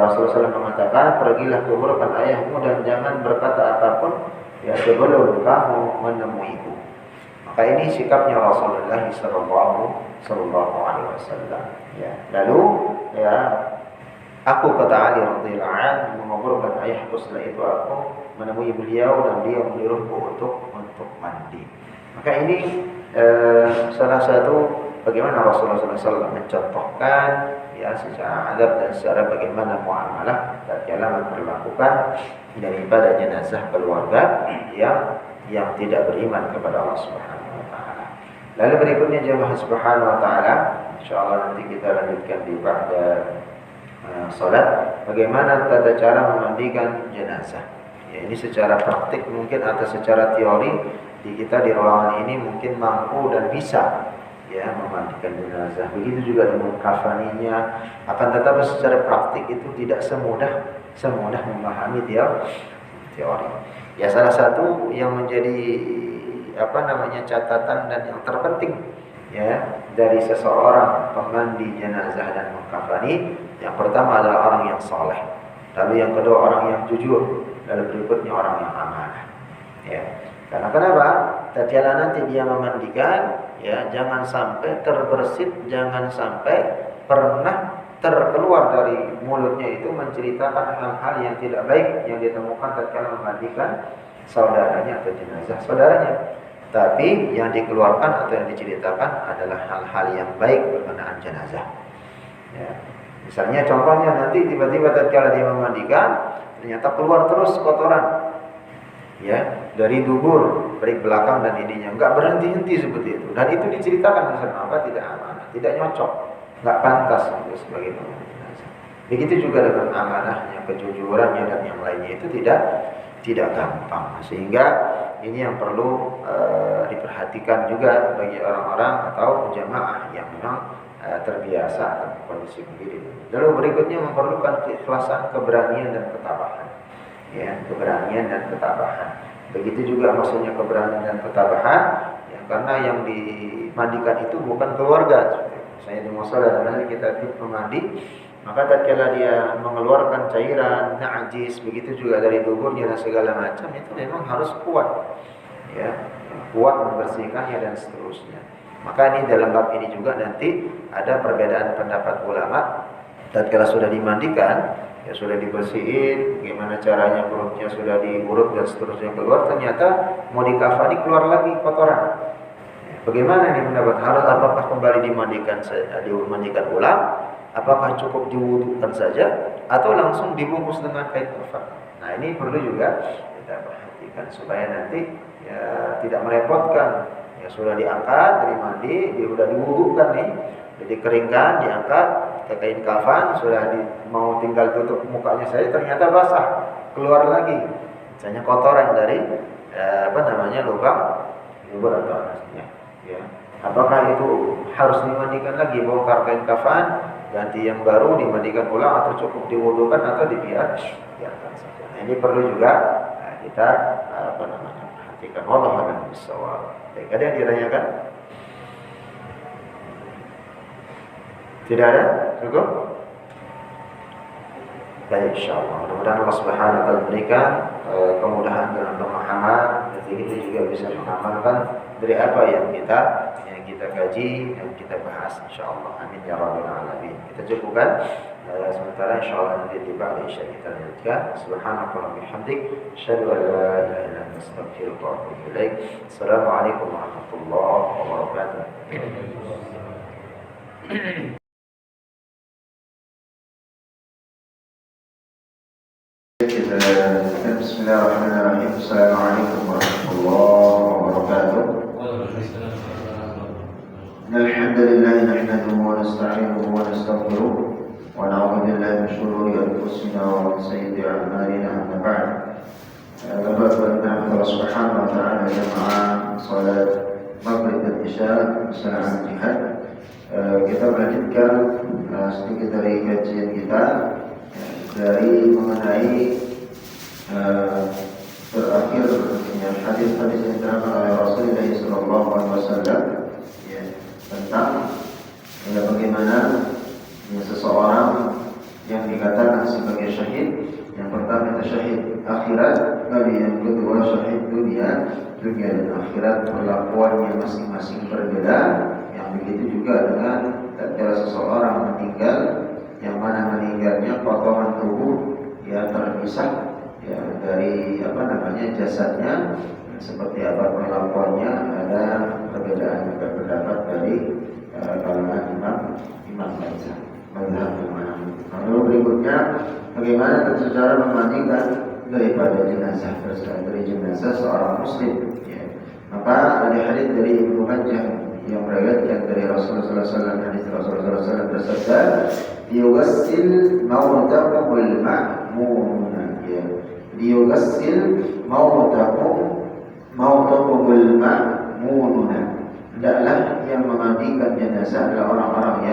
Rasulullah SAW mengatakan, pergilah kuburkan ayahmu dan jangan berkata apapun ya sebelum kamu menemuiku. Maka ini sikapnya Rasulullah sallallahu alaihi wasallam. Ya, lalu ya aku kata Ali radhiyallahu anhu menguburkan ayahku, setelah itu aku menemui beliau dan dia menyuruhku untuk mandi. Maka ini salah satu bagaimana Rasulullah SAW mencontohkan ya secara adab dan secara bagaimana muamalah tatkala memperlakukan daripada jenazah keluarga yang tidak beriman kepada Allah Subhanahu wa taala. Lalu berikutnya jemaah Subhanahu wa taala, insyaallah nanti kita lanjutkan di ba'da salat bagaimana tata cara memandikan jenazah. Ya, ini secara praktik mungkin atau secara teori di kita di ruangan ini mungkin mampu dan bisa ya memandikan jenazah. Begitu juga dengan kafaninya. Akan tetapi secara praktik itu tidak semudah memahami teori. Ya salah satu yang menjadi catatan dan yang terpenting ya dari seseorang pemandi jenazah dan mengkafani, yang pertama adalah orang yang saleh, lalu yang kedua orang yang jujur, lalu berikutnya orang yang amanah. Ya. Karena kenapa? Tatkala nanti dia memandikan, ya jangan sampai terbersit, jangan sampai pernah terkeluar dari mulutnya itu menceritakan hal-hal yang tidak baik yang ditemukan tatkala memandikan saudaranya atau jenazah saudaranya. Tapi yang dikeluarkan atau yang diceritakan adalah hal-hal yang baik berkenaan jenazah. Ya. Misalnya contohnya nanti tiba-tiba tatkala dia memandikan ternyata keluar terus kotoran. Ya, dari dubur, baik belakang dan ininya enggak berhenti-henti seperti itu. Dan itu diceritakan misalnya apa tidak amanah, tidak nyocok, enggak pantas untuk sebagai pemandi jenazah. Begitu juga dengan amanahnya, kejujurannya dan yang lainnya itu tidak gampang. Sehingga ini yang perlu diperhatikan juga bagi orang-orang atau jamaah yang memang terbiasa dalam kondisi begini. Lalu berikutnya memerlukan keikhlasan, keberanian dan ketabahan. Ya, keberanian dan ketabahan. Begitu juga maksudnya keberanian dan ketabahan, ya, karena yang dimandikan itu bukan keluarga. Saya di musala dan kita memandi, maka tatkala dia mengeluarkan cairan, najis, begitu juga dari tubuhnya dan segala macam, itu memang harus kuat, ya, kuat membersihkannya dan seterusnya. Maka ini dalam bab ini juga nanti ada perbedaan pendapat ulama. Tatkala sudah dimandikan, ya sudah dibersihin, gimana caranya perutnya sudah diurut dan seterusnya keluar, ternyata mau dikafani keluar lagi kotoran. Ya, bagaimana ini pendapat? Harus apakah kembali dimandikan ulang? Apakah cukup diwudukan saja atau langsung dibungkus dengan kain kafan? Nah ini perlu juga kita perhatikan supaya nanti ya tidak merepotkan. Ya sudah diangkat dari mandi, dia sudah diwudukan nih, dikeringkan, diangkat ke kain kafan, sudah mau tinggal tutup mukanya saja ternyata basah, keluar lagi misalnya kotoran dari lubang atau anasnya. Ya. Apakah itu harus dimandikan lagi, bongkar kain kafan, ganti yang baru, dimandikan ulang, atau cukup diwudukan atau dibiarkan saja. Nah, ini perlu juga kita perhatikan. Wallahu a'lam bishawab. Ada yang ditanyakan? Tidak ada? Cukup? Baik, insyaallah. Mudah-mudahan Allah Subhanahu wa taala berikan kemudahan dalam pemahaman, dan kita juga bisa mengamalkan dari apa yang kita kaji dan kita bahas, insyaallah. Amin ya rabbal alamin. Kita cukupkan Sementara insyaallah nanti tiba di Isya kita lanjutkan. Subhanakallahumma bihamdik, asyhadu an la ilaha illa anta, astaghfiruka wa atubu ilaik. Assalamualaikum warahmatullahi wabarakatuh. Bismillahirrahmanirrahim. Assalamualaikum warahmatullahi wabarakatuh. Alhamdulillah nahmaduhu wa nasta'inuhu wa nastaghfiruh wa na'udzu billahi min shururi anfusina wa min sayyiati a'malina. Amma ba'd. Allah Subhanahu wa ta'ala jamaah salat maghrib dan isya bersama jihad. Kita melanjutkan sedikit dari kajian kita dari mengenai berakhir hadis-hadis yang diterangkan oleh Rasulullah SAW tentang bagaimana seseorang yang dikatakan sebagai syahid. Yang pertama itu syahid akhirat, lalu yang kedua syahid dunia dan akhirat. Perlakuannya masing-masing berbeda. Yang begitu juga dengan tatkala seseorang meninggal, yang mana meninggalnya potongan tubuh yang terpisah dari jasadnya, seperti apa perlakuannya. Ada perbedaan pendapat dari kalangan imam mazhab. Lalu berikutnya bagaimana cara memandikan daripada jenazah seorang muslim. Maka ada hadis dari Ibnu Majah yang meriwayatkan dari Rasulullah SAW. Hadis Rasulullah SAW bersabda, "Yughassil mautakum bil ma'mun." Yughassil mautakum bil ma'mun. Hendaklah yang memandikan jenazah adalah orang-orang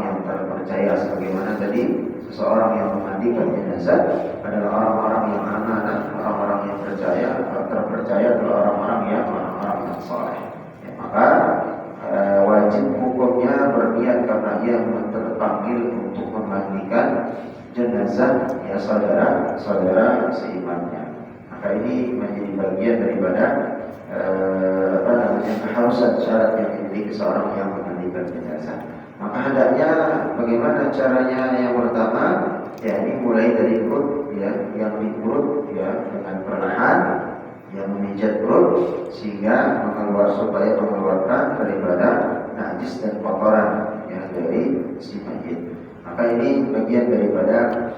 yang terpercaya. Sebagaimana tadi, seseorang yang memandikan jenazah adalah orang-orang yang amanah, orang-orang yang terpercaya adalah orang-orang yang saleh. Maka wajib hukumnya berniat karena ia terpanggil untuk memandikan jenazah saudara seimannya. Maka ini menjadi bagian daripada keharusan syarat yang dimiliki seorang yang memandikan jenazah. Maka hendaknya bagaimana caranya? Yang pertama, ini mulai dari perut, yang di perut, dengan perlahan, yang memijat perut sehingga supaya mengeluarkan daripada najis dan kotoran yang dari si mayit. Maka ini bagian daripada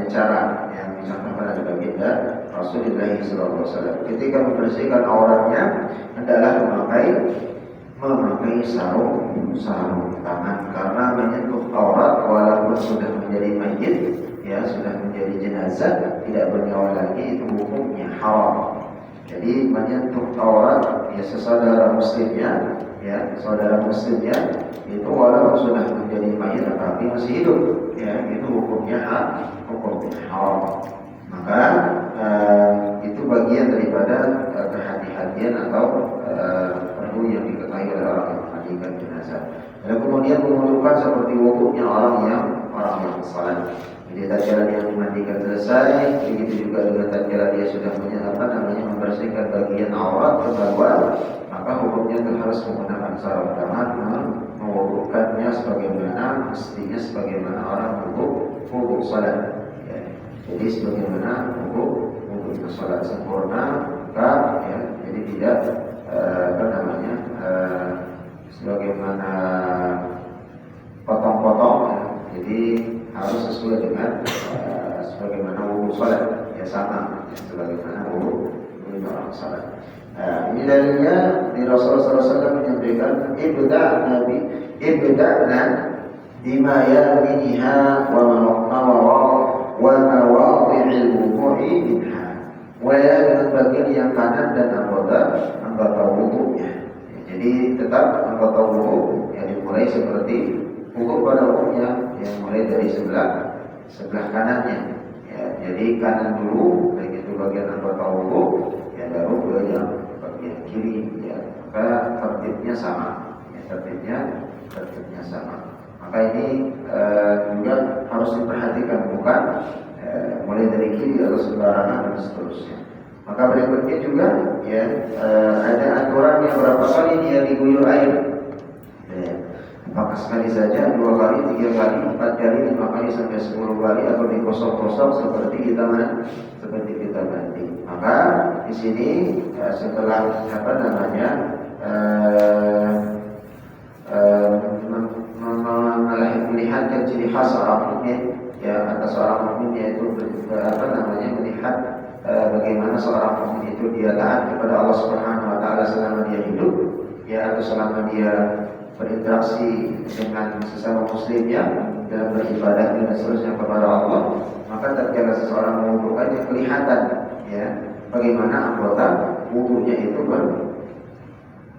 cara yang disampaikan oleh baginda Rasulullah SAW. Ketika membersihkan auratnya, hendaklah memakai sarung tangan, karena menyentuh aurat walaupun sudah menjadi mayit, sudah menjadi jenazah, tidak bernyawa lagi, itu hukumnya haram. Jadi menyentuh aurat saudara muslimnya, itu walaupun sudah menjadi mayit tetapi masih hidup, itu hukumnya haram. Maka itu bagian daripada kehati-hatian atau perlu yang diketahui oleh orang yang memandikan jenazah. Dan kemudian mengumpulkan seperti wudhunya orang yang salat. Jadi tatkala dia memandikan selesai, begitu juga dengan tatkala dia sudah membersihkan bagian aurat kebaluan, maka hukumnya harus menggunakan sarung tangan, mewudhukannya sebagaimana mestinya, sebagaimana orang wudhu salat. Jadi sebagaimana wudhu itu salat sempurna, jadi tidak sebagaimana potong-potong. Jadi harus sesuai dengan sebagaimana wudhu salat, sama sebagaimana wudhu orang salat. Ini dalilnya di Rasulullah SAW menyampaikan, ibda'na bima yaminiha wa mawadhi'il wudu'i minha. Mulailah dengan bagian yang kanan dan anggota wudunya. Jadi tetap anggota wudu yang dimulai seperti wudu pada umumnya, yang mulai dari sebelah kanannya. Jadi kanan dulu, baik itu bagian anggota wudu, baru ke yang bagian kiri. Maka tertibnya sama. Tertibnya sama. Maka ini juga harus diperhatikan, bukan mulai dari kiri atau sembarangan dan seterusnya. Maka berikutnya juga ada aturan yang berapa kali dia diguyur air. Apakah sekali saja, 2 kali, 3 kali, 4 kali, 5 kali sampai 10 kali atau digosok-gosok seperti kita mandi. Maka di sini setelah melihatkan ciri khas seorang mukmin ya, atas seorang mukmin yaitu melihat bagaimana seorang mukmin itu dia taat kepada Allah Subhanahu wa taala selama dia hidup ya, atau selama dia berinteraksi dengan sesama muslimnya dalam beribadah dan seterusnya kepada Allah. Maka tatkala seseorang mewudukannya kelihatan ya bagaimana anggota wudunya itu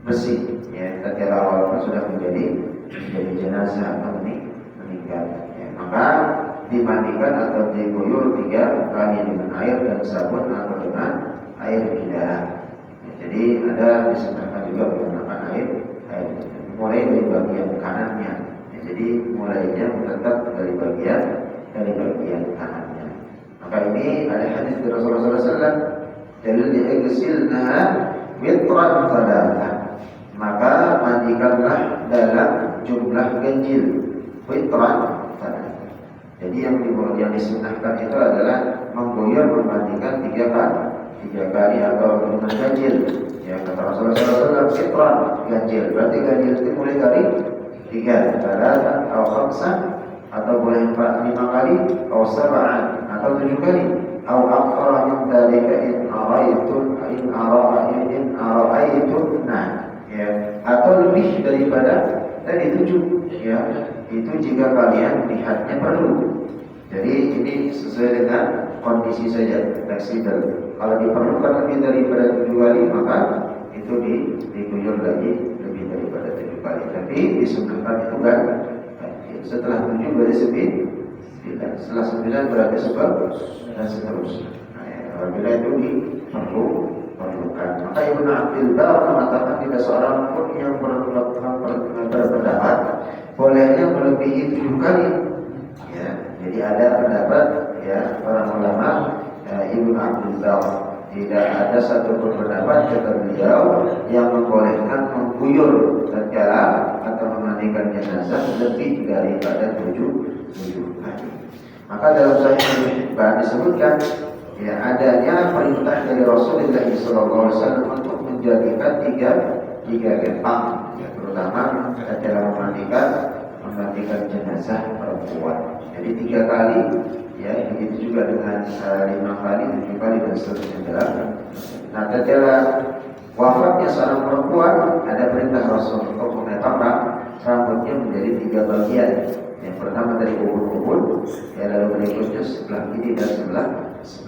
bersih ya, tatkala walaupun sudah menjadi jenazah atau meninggal ya. Maka dimandikan atau diguyur 3 kali dengan air dan sabun atau dengan air mineral ya, jadi ada disunahkan juga menggunakan air mulai dari bagian kanannya ya, jadi mulainya tetap dari bagian kanannya. Maka ini ada hadis dari Rasulullah SAW, dalil diagsilnaha mitran thalatha, maka mandikanlah dalam jumlah ganjil mitran thalatha. Jadi yang disunahkan itu adalah mengguyur memandikan 3 kali atau dengan ganjil ya, kata Rasulullah SAW mitran ganjil, berarti ganjil itu mulai dari 3 thalatha atau khamsa atau boleh 5 kali atau 7 atau 7 kali atau akthara min dzalika in ara'aytum ya, atau lebih daripada tadi 7 ya, itu jika kalian lihatnya perlu. Jadi ini sesuai dengan kondisi saja, fleksibel. Kalau diperlukan lebih daripada 7 kali maka itu diguyur lagi lebih daripada 7 kali. Tapi disunahkan itu kan setelah 7 berarti 9, setelah 9 berarti 10 dan seterusnya. Apabila itu diperlukan. Maka Ibnu Abdul Bar mengatakan tidak seorang pun yang berpendapat bolehnya melebihi 7 kali. Ya, jadi ada pendapat ya para ulama Ibnu Abdul Bar, tidak ada satu pendapat kata beliau yang membolehkan mengguyur tatkala atau memandikan jenazah lebih daripada 7 kali. Maka dalam Sahih Bukhari disebutkan ya adanya perintah dari Rasulullah SAW untuk menjadikan 3 gempang ya, terutama tatkala memandikan jenazah perempuan. Jadi 3 kali ya, begitu juga dengan 5 kali, 7 kali dan seterusnya. Nah, tatkala wafatnya seorang perempuan ada perintah Rasul untuk memotong rambutnya menjadi 3 bagian. Yang pertama dari ubun-ubun, ya, lalu berikutnya sebelah kiri dan sebelah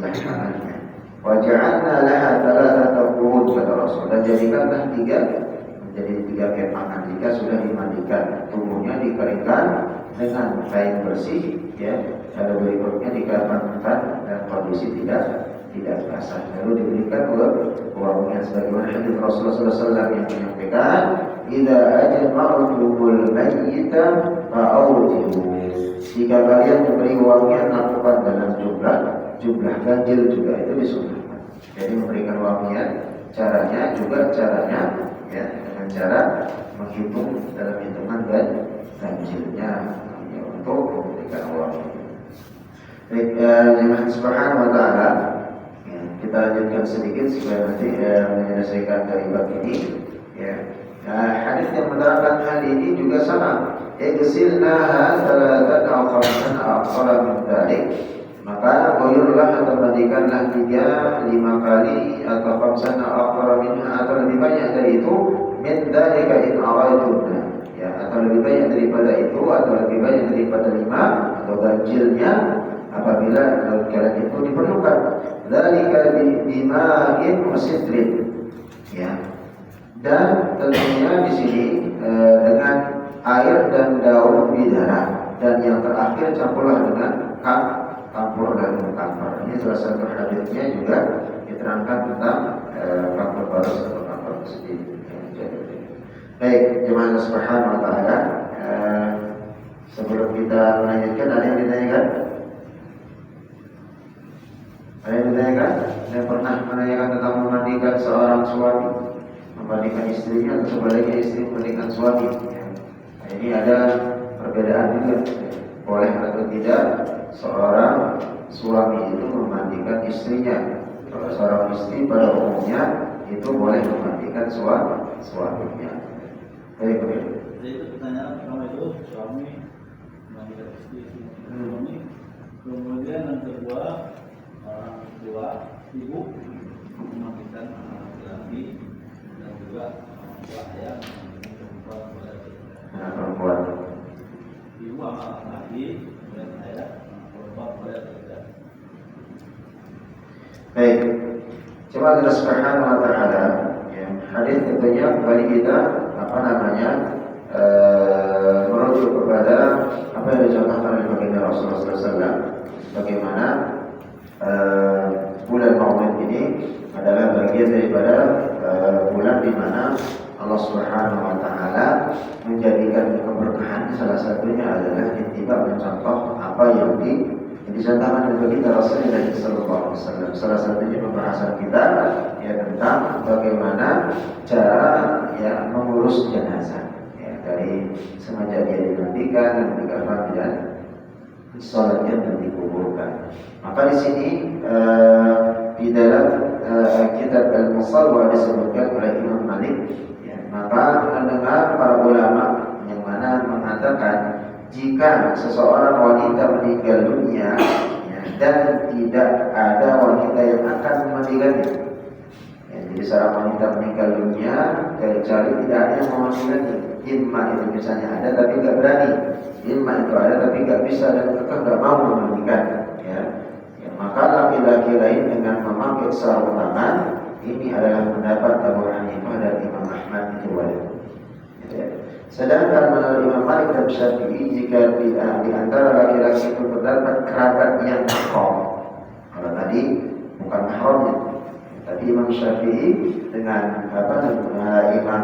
kanannya. Waja'alna laha thalathata qurun, kata Rasul, dan jadikanlah 3 menjadi 3 kepangan jika sudah dimandikan. Tubuhnya dikeringkan dengan kain bersih ya, lalu berikutnya dikafankan dan kondisi tidak basah, lalu diberikan wangian sebagaimana hadis Rasulullah SAW yang menyampaikan, "Idza ajma'tumul mayyita fa'awtihu." Jika kalian memberi wangian, lakukan dalam jumlah ganjil juga, itu disunahkan. Jadi memberikan wangian caranya ya dengan cara menghitung dalam hitungan ganjilnya ya, untuk memberikan wangian. Baik, lillahi subhanahu wa ta'ala. Kita lanjutkan sedikit supaya nanti menyelesaikan dari bab ini. Ya. Nah, hadis yang menerangkan hal ini juga sama. Igsilnaha thalathan aw khamsan aw akthara min dzalik. Maka guyurlah atau mandikanlah 3, 5 kali atau khamsan aw akthara minha, atau lebih banyak dari itu, min dzalika in araitunna. Ya, atau lebih banyak daripada itu, atau lebih banyak daripada 5 atau ganjilnya apabila kalian itu diperlukan. Dzalika bima'in wasidrin. Ya. Dan tentunya di sini dengan air dan daun bidara, dan yang terakhir campurlah dengan campur dan kamfer. Ini salah satu hadisnya juga diterangkan tentang kamfer barus atau kamfer sedih. Baik, jemaah subhanahu wa ta'ala, sebelum kita melanjutkan, ada yang ditanyakan? Ada yang ditanyakan? Yang pernah menanyakan tentang memandikan seorang suami, memandikan istrinya, atau sebaliknya istri memandikan suami ya. Ini ada perbedaan juga, boleh atau tidak seorang suami itu memandikan istrinya. Kalau seorang istri pada umumnya itu boleh memandikan suaminya. Baik. Jadi pertanyaan pertama itu suami memandikan istri, suami. Kemudian yang kedua orang tua ibu memandikan laki-laki dan juga orang tua ayah memandikan Perempuan. ibu sama laki dan ayah perempuan pada kerja. Baik, coba Allah Subhanahu wa Ta'ala, ya, hadis tentunya kembali kita merujuk kepada apa yang dicontohkan oleh baginda Rasulullah SAW. Bagaimana bulan Maulid ini adalah bagian daripada bulan di mana Allah Subhanahu wa Ta'ala menjadikan keberkahan. Salah satunya adalah ittiba, mencontoh apa yang dicontohkan oleh baginda Rasulullah SAW. Salah satunya pembahasan kita ya tentang bagaimana cara ya mengurus jenazah ya, dari semenjak dia dimandikan dan dikafan dan sholatnya dan dikuburkan. Maka di sini di dalam kitab Al-Musawwar disebutkan oleh Imam Malik ya, maka mendengar para ulama yang mana mengatakan jika seseorang wanita meninggal dunia ya, dan tidak ada wanita yang akan memandikannya ya, jadi seorang wanita meninggal dunia kecuali tidak ada yang memandikannya, imma itu misalnya ada tapi tidak berani, imma itu ada tapi tidak bisa dan tetap tidak mau memandikan ya. Ya, maka laki-laki lain dengan memakai sarung tangan, ini adalah pendapat Abu Hanifah dan Imam Ahmad itu wajib ya. Sedangkan menurut Imam Malik dan Syafi'i, jika di antara laki-laki itu terdapat kerabat yang mahram, kalau tadi bukan mahramnya, tadi Imam Syafi'i dengan Imam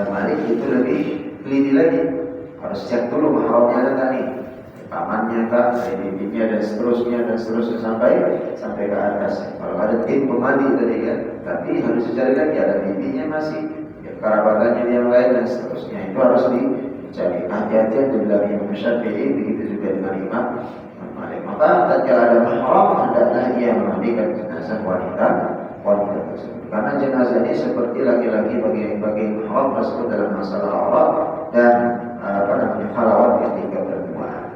Malik itu lebih teliti lagi, harus cek dulu mahramnya ada tadi, pamannya kah, bibinya dan seterusnya sampai ke atas. Kalau ada tim pemandi tadi kan, tapi harus dicari lagi ada bibinya masih. Kerabatannya yang lain dan seterusnya itu harus dicari. Hati-hati dibilang Imam Syafi'i, begitu juga dengan Imam Malik. Maka tatkala ada mahram, hendaklah ia memandikan jenazah wanita tersebut. Karena jenazah ini seperti laki-laki bagi mahram tersebut dalam masalah Allah dan halawat ketika berbuat.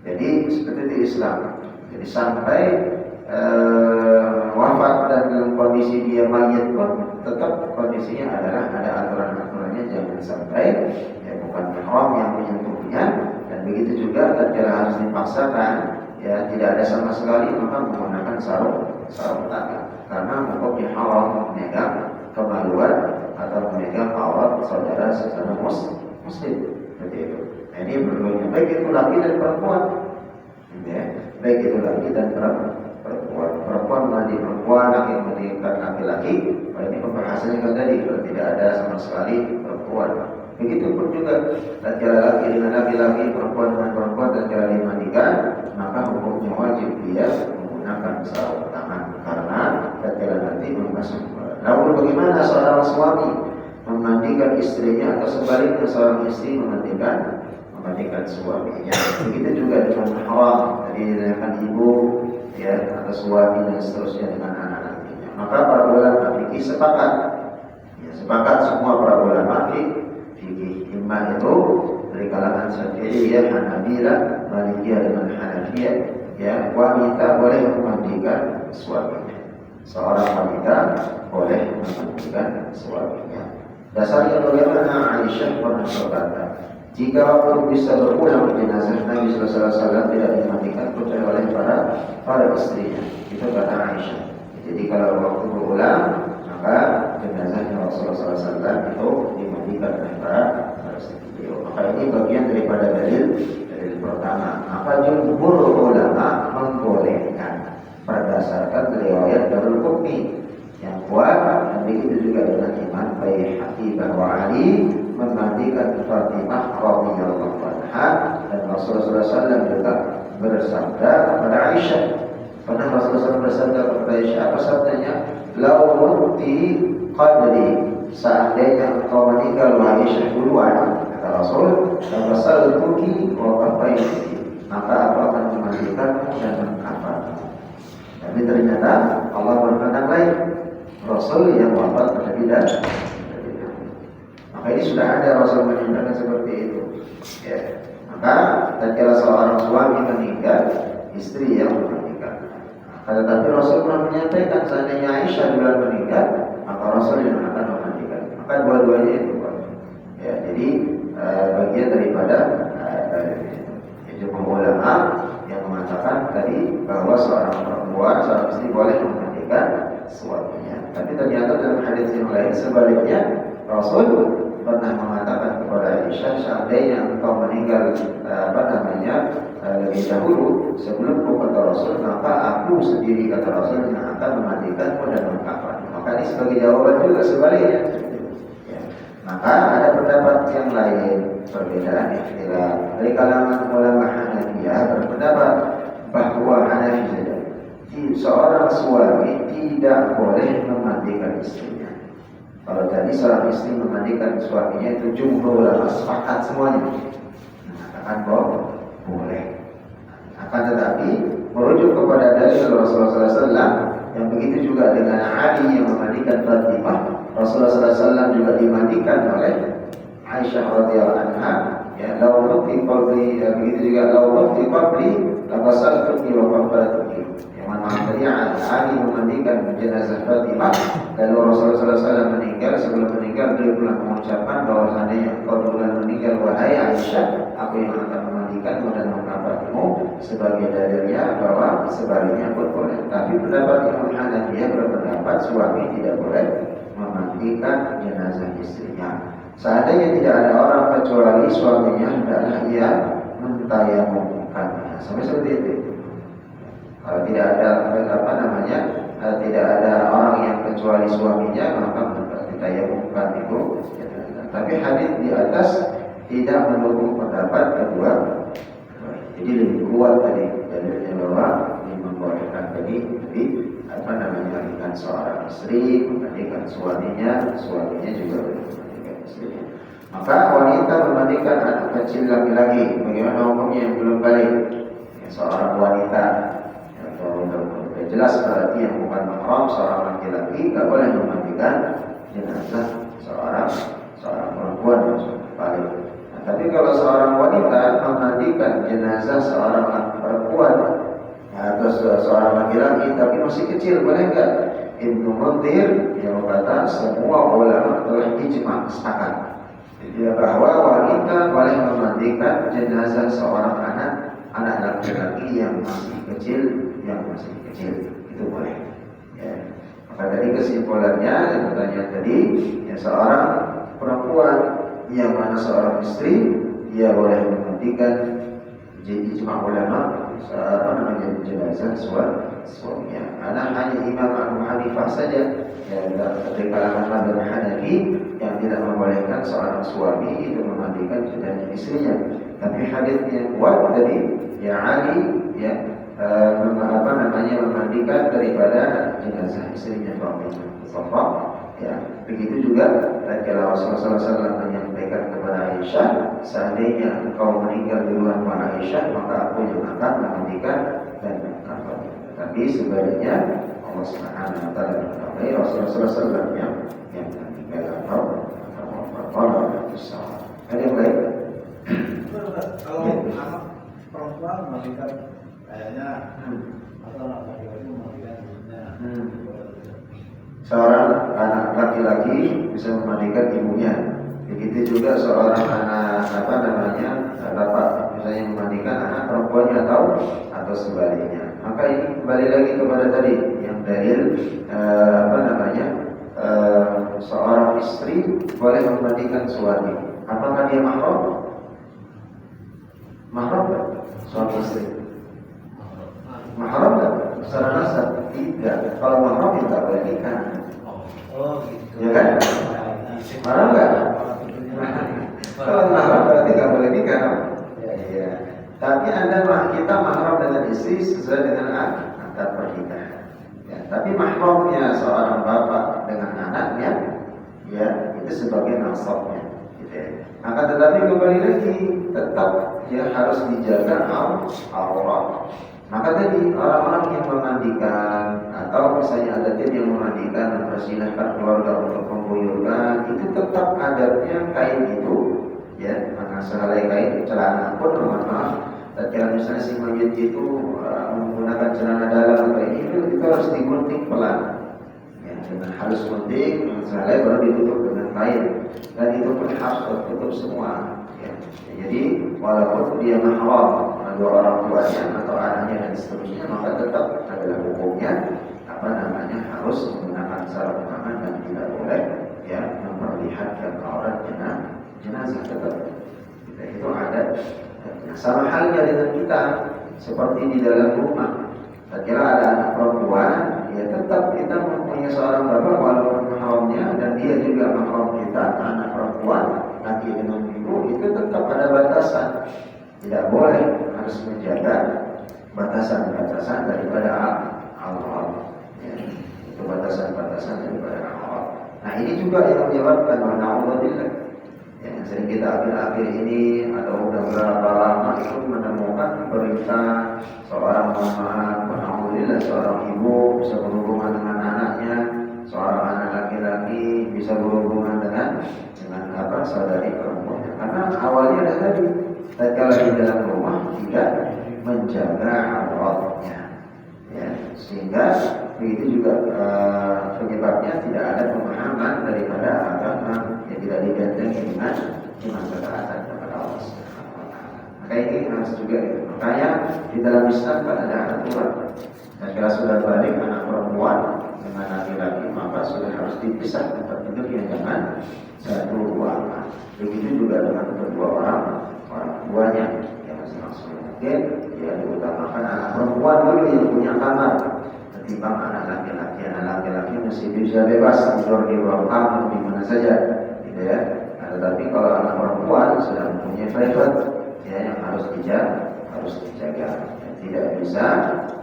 Jadi seperti itu Islam. Jadi sampai wafat dan dalam kondisi dia mayit pun tetap kondisinya adalah ada aturan-aturannya, jangan sampai ya bukan mahram yang menyentuhnya, dan begitu juga tatkala harus dipaksakan ya tidak ada sama sekali maka menggunakan sarung tangan karena hukumnya haram memegang kemaluan atau memegang aurat saudara sesama muslim seperti itu. Nah, ini berlakunya baik itu laki dan perempuan ya, baik itu laki dan perempuan mandi perempuan, laki mandikan laki-laki. Kalau ini pembahasannya kan tadi, kalau tidak ada sama sekali perempuan. Begitupun juga tatkala laki dengan laki-laki, perempuan dengan perempuan tatkala dimandikan, maka hukumnya wajib dia menggunakan sarung tangan karena tatkala nanti membasuh. Namun bagaimana seorang suami memandikan istrinya atau sebaliknya seorang istri memandikan suaminya? Begitu juga dengan mahram, tadi dengan ibu ya atau suami dan seterusnya dengan anak-anaknya. Maka para ulama fikih sepakat semua para ulama fikih imam itu dari kalangan Syafi'iyah, Hanabilah, Malikiyah dan Hanafiyah ya, wanita boleh memandikan suaminya. Seorang wanita boleh memandikan suaminya. Dasarnya bagaimana? Aisyah pernah berkata, jika waktu bisa berulang jenazah Nabi Sallallahu Alaihi Wasallam tidak dimandikan kecuali oleh para istrinya. Itu kata Aisyah. Jadi kalau waktu berulang maka jenazahnya Rasulullah Sallallahu Alaihi Wasallam itu dimandikan oleh para istri beliau. Maka ini bagian daripada dalil pertama. Maka jumhur ulama membolehkan berdasarkan riwayat Darul Qutni yang kuat, dan begitu juga dengan Imam Baihaqi bahwa Ali memandikan Fatimah radhiyallahu anha, dan Rasulullah SAW juga bersabda kepada Aisyah. Pernah Rasulullah SAW bersabda kepada Aisyah, apa sabdanya? Lau muti qadri, seandainya engkau meninggal Aisyah duluan, kata Rasul, "Tabasal tuki wa kafaiti." Maka aku akan memandikanmu dan mengkafanmu. Tapi ternyata Allah berkehendak lain. Rasul yang wafat terlebih dahulu. Maka ini sudah ada Rasul menunjukkan seperti itu. Ya. Maka tatkala seorang suami meninggal, istri yang memandikan. Tetapi Rasul pernah menyampaikan seandainya Aisyah duluan meninggal, maka Rasul yang akan memandikan. Maka dua-duanya itu. Ya, jadi bagian daripada jumhur ulama yang mengatakan tadi bahwa seorang perempuan, seorang istri boleh memandikan suaminya. Tapi ternyata dalam hadis yang lain sebaliknya, Rasul pernah mengatakan kepada Aisyah, seandainya engkau meninggal lebih dahulu sebelum kata Rasul, maka aku sendiri kata Rasul yang akan memandikanmu dan mengkafanmu. Maka ini sebagai jawaban juga sebaliknya. Ya. Maka ada pendapat yang lain, perbedaan ikhtilaf dari kalangan ulama Hanafiyah berpendapat bahwa Hanafi saja seorang suami tidak boleh memandikan istrinya. Kalau tadi seorang istri memandikan suaminya itu jumhur ulama sepakat semuanya mengatakan boleh. Akan tetapi merujuk kepada dalil Rasulullah SAW yang begitu juga dengan Ali yang memandikan Fatimah, Rasulullah SAW juga dimandikan oleh Aisyah radhiyallahu anha. Ya, lau fi qabli, begitu juga lau fi qabli labasaltuki wa qabaltuki. Yang mana tadi Ali memandikan jenazah Fatimah, lalu Rasulullah SAW meninggal. Sebelum meninggal beliau pernah mengucapkan bahwa seandainya engkau duluan meninggal wahai Aisyah, aku yang akan memandikanmu dan mengkafanimu, sebagai dalilnya bahwa sebaliknya pun boleh. Tapi pendapat Imam Hanafiyah berpendapat suami tidak boleh memandikan jenazah istrinya. Seandainya tidak ada orang kecuali suaminya hendaklah ia mentayamumkannya. Sampai seperti itu. Kalau tidak ada tidak ada orang yang kecuali suaminya, maka mentayamumkan itu. Tapi hadis di atas tidak mendukung pendapat kedua. Jadi lebih kuat tadi dalilnya bahwa ini membolehkan tadi memandikan seorang istri, memandikan suaminya juga memandikan istrinya. Maka wanita memandikan anak kecil laki-laki, bagaimana hukumnya yang belum balik? Ya, seorang wanita atau jelas berarti yang bukan mahram, seorang laki-laki tidak boleh memandikan jenazah seorang perempuan yang sudah balik. Tapi kalau seorang wanita memandikan jenazah seorang perempuan atau seorang laki-laki tapi masih kecil, boleh enggak? Ibnu Munzir yang berkata semua ulama telah ijma sepakat bahwa wanita boleh memandikan jenazah seorang anak laki-laki yang masih kecil, itu boleh. Ya. Maka tadi kesimpulannya yang pertanyaan tadi, ya seorang perempuan yang mana seorang istri dia boleh memandikan ijma ulama jenazah suaminya. Hanya Imam Abu Hanifah saja yang dari kalangan mazhab Hanafi yang tidak membolehkan seorang suami itu memandikan jenazah istrinya. Tapi hadis yang kuat tadi ya Ali ya memandikan daripada jenazah istrinya Fatimah. Ya, begitu juga tatkala Rasulullah SAW menyampaikan kepada Aisyah, seandainya engkau meninggal duluan pada Aisyah, maka aku yang akan memandikan dan mengkafani. Tapi sebaliknya Allah Subhanahu wa taala berkata, Rasulullah SAW yang meninggal atau ada yang lain. Kalau anak perempuan memandikan kayaknya atau anak laki-laki memandikan ibunya. Seorang anak laki-laki bisa memandikan ibunya. Begitu juga seorang anak bapak misalnya memandikan anak perempuannya atau sebaliknya. Maka ini kembali lagi kepada tadi yang dalil seorang istri boleh memandikan suami. Apakah dia mahram? Mahram tak? Suami istri. Mahram tak? Secara nasab tidak. Kalau mahram tidak boleh nikah. Oh gitu. Ya kan? Mahram enggak? Kalau mahram berarti tidak boleh nikah. Ya. Tapi kita mahram dengan istri sesuai dengan akad pernikahan. Ya. Tapi mahramnya seorang bapak dengan anaknya, ya itu sebagai nasabnya. gitu ya. Akan tetapi kembali lagi tetap ya harus dijaga aurat. Maka tadi orang-orang yang memandikan atau misalnya ada tim yang memandikan dan mempersilahkan keluarga untuk mengguyurkan, itu tetap adabnya kain itu ya, maka sehelai kain celana pun maaf. Tatkala misalnya si mayit itu menggunakan celana dalam atau ini itu harus digunting pelan. Ya, dengan halus gunting, sehelai baru ditutup dengan kain, dan itu pun harus tertutup semua. Ya. Jadi walaupun dia mahram dua orang tuanya atau anaknya dan seterusnya, maka tetap adalah hukumnya harus menggunakan sarung tangan dan tidak boleh ya memperlihatkan aurat jenazah tetap. Itu ada. Nah, sama halnya dengan kita seperti di dalam rumah. Tatkala ada anak perempuan, ya tetap kita mempunyai seorang bapak walaupun mahramnya dan dia juga mahram kita, anak perempuan, laki dengan ibu, itu tetap ada batasan. Tidak boleh, harus menjaga batasan-batasan daripada aurat. Ya, itu batasan-batasan daripada aurat. Nah ini juga yang menyebabkan na'udzubillah. Yang sering kita akhir-akhir ini atau sudah berapa lama itu menemukan berita seorang mama, alhamdulillah seorang ibu bisa berhubungan dengan anaknya, seorang anak laki-laki bisa berhubungan dengan saudari perempuannya. Karena awalnya ada tadi, tatkala di dalam rumah tidak menjaga auratnya, ya, sehingga begitu juga penyebabnya tidak ada pemahaman daripada agama yang tidak dibentengi dengan ketaatan kepada Allah Subhanahu wa taala. Maka ini harus juga makanya di dalam Islam kan ada aturan. Dan kalau sudah balik anak perempuan dengan laki-laki maka sudah harus dipisah tempat tidurnya, jangan satu ruangan. Begitu juga dengan kedua orang tuanya yang masing-masing mungkin ya diutamakan anak perempuan dulu yang punya kamar ketimbang anak laki-laki. Anak laki-laki masih bisa bebas tidur di ruang tamu di mana saja, gitu ya. Nah, tetapi kalau anak perempuan sudah mempunyai private, ya yang harus dijaga. Ya, tidak bisa,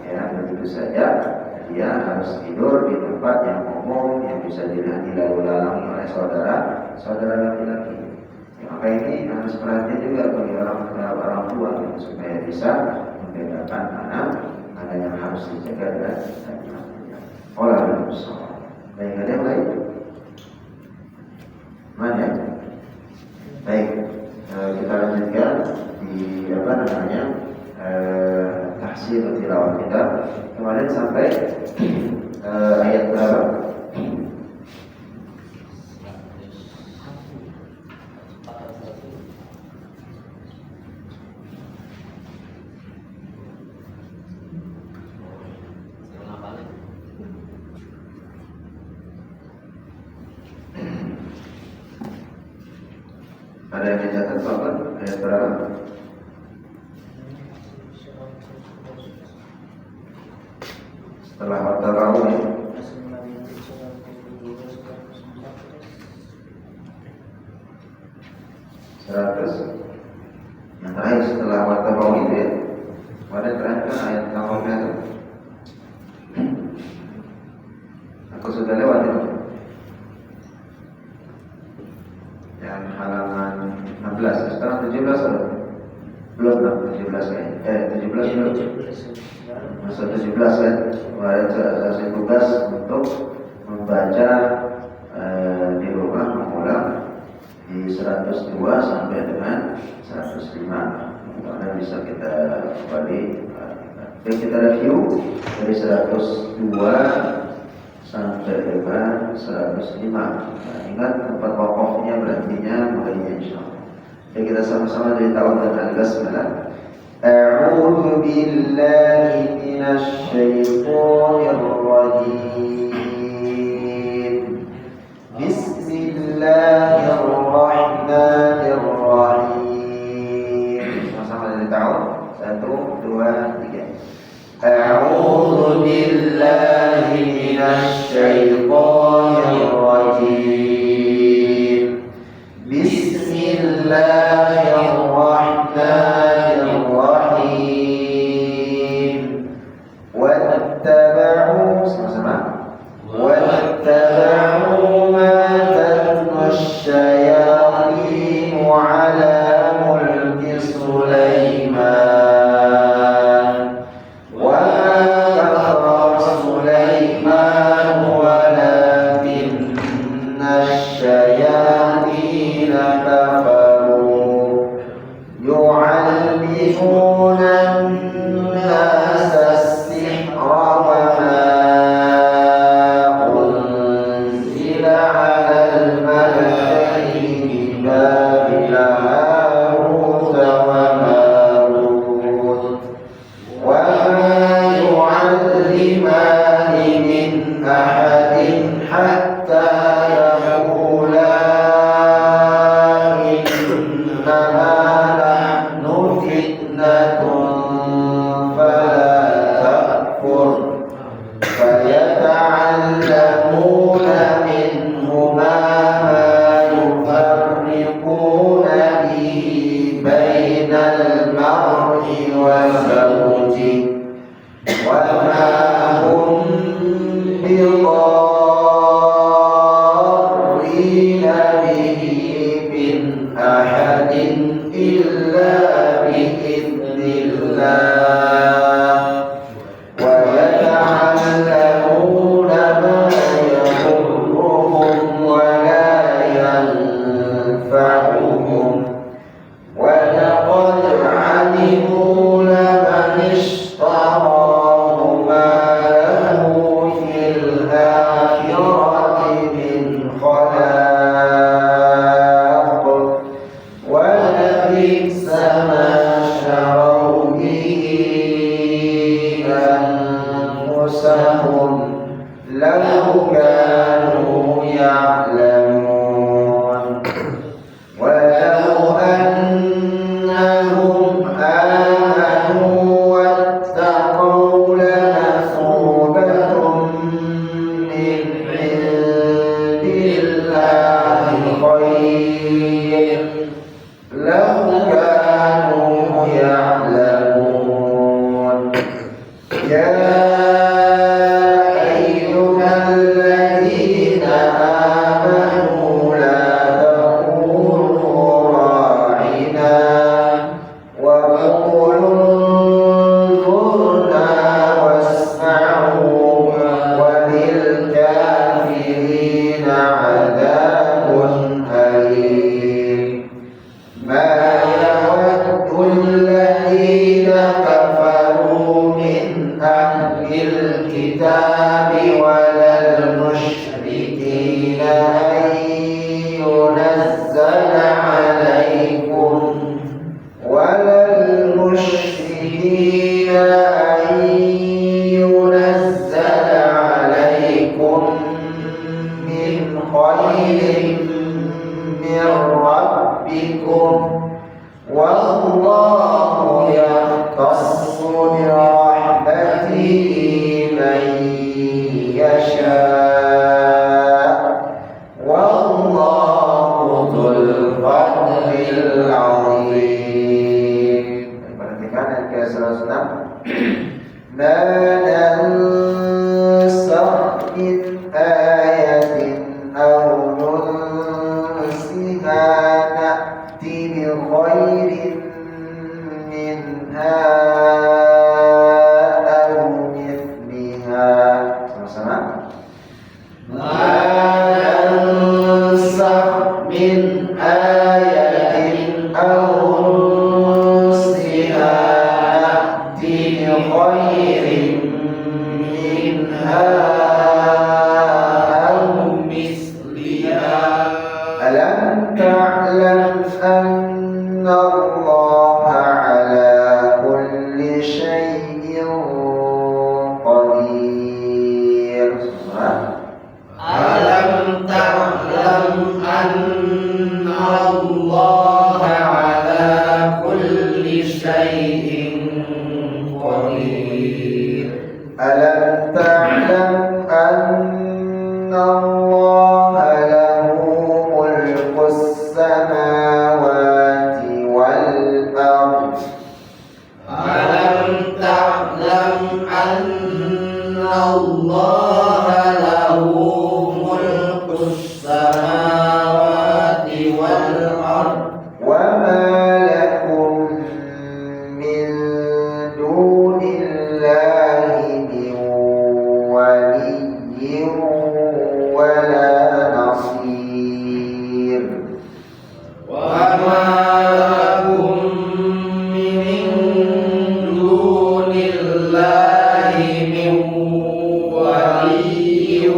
ya begitu saja dia harus tidur di tempat yang umum yang bisa dilalu-lalangi oleh saudara laki-laki. Ya, maka ini harus perhatian juga bagi orang tua yang supaya bisa membedakan mana yang harus dijaga dan olah bersama. Baik, ada yang lain? Mana? Baik, kita lanjutkan di tahsil tilawah kita. Kemarin sampai ayat berapa? Ada yang dicatat apa? Ayat berapa? Setelah At-Tarawih ya. 100. Yang terakhir setelah At-Tarawih itu ya. Pada terakhir kan ayat Tarawih itu. Aku sudah lewat itu. Yang halaman 16, sekarang 17 atau? Belum 17 kayaknya. 17 belum. Masa 17 kan. Kemarin saya tugas untuk membaca di rumah mengulang di 102 sampai dengan 105. Karena bisa kita kembali. Kita review dari 102 sampai dengan 105. Nah, ingat tempat wakafnya berhentinya mulainya insyaallah. Jadi kita sama-sama dari tahun dan al-basmalah. A'udzu billahi minasy syaithanir rajim. Bismillahirrahmanirrahim. Sama-sama dari tahun 1, 2, 3. A'udzu billahi minasy syaithanir rajim. Bismillahirrahmanirrahim. Wattaba'u sama-sama. Wattaba'u ma tatlu asy-syayatin زوجه وما هم بضارين به من أحد إلا بإذن الله ويتعلمون ما يضرهم ولا ينفعهم ولقد علموا لمن اشتراه ما له في الآخرة من خلاق ولبئس ما شروا به أنفسهم لو كانوا يعلمون ولو أنهم آمنوا واتقوا لمثوبة من عند الله خير لو كانوا يعلمون يا أيها الذين آمنوا لا تقولوا راعنا وقولوا انظرنا واسمعوا وللكافرين عذاب أليم ما يود الذين كفروا من أهل الكتاب ولا المشركين أن ينزل عليكم من خير من ربكم والله يختص برحمته من يشاء والله ذو الفضل العظيم. Perhatikan ayat ke-106. ما ننسخ من آية أو ننسها نأتي بخير منها أو مثلها. Sama-sama. ما ننسخ من آية أو ننسها نأتي بخير منها أو مثلها ألم تعلم أن الله على كل شيء قدير. ألم تعلم أن الله على كل شيء قدير. ألم تعلم أن الله له ملك السماوات والأرض. ألم تعلم أن الله له ملك السماوات والأرض وما لكم من دون الله من ولي ولا نصير وما لكم من دون الله من ولي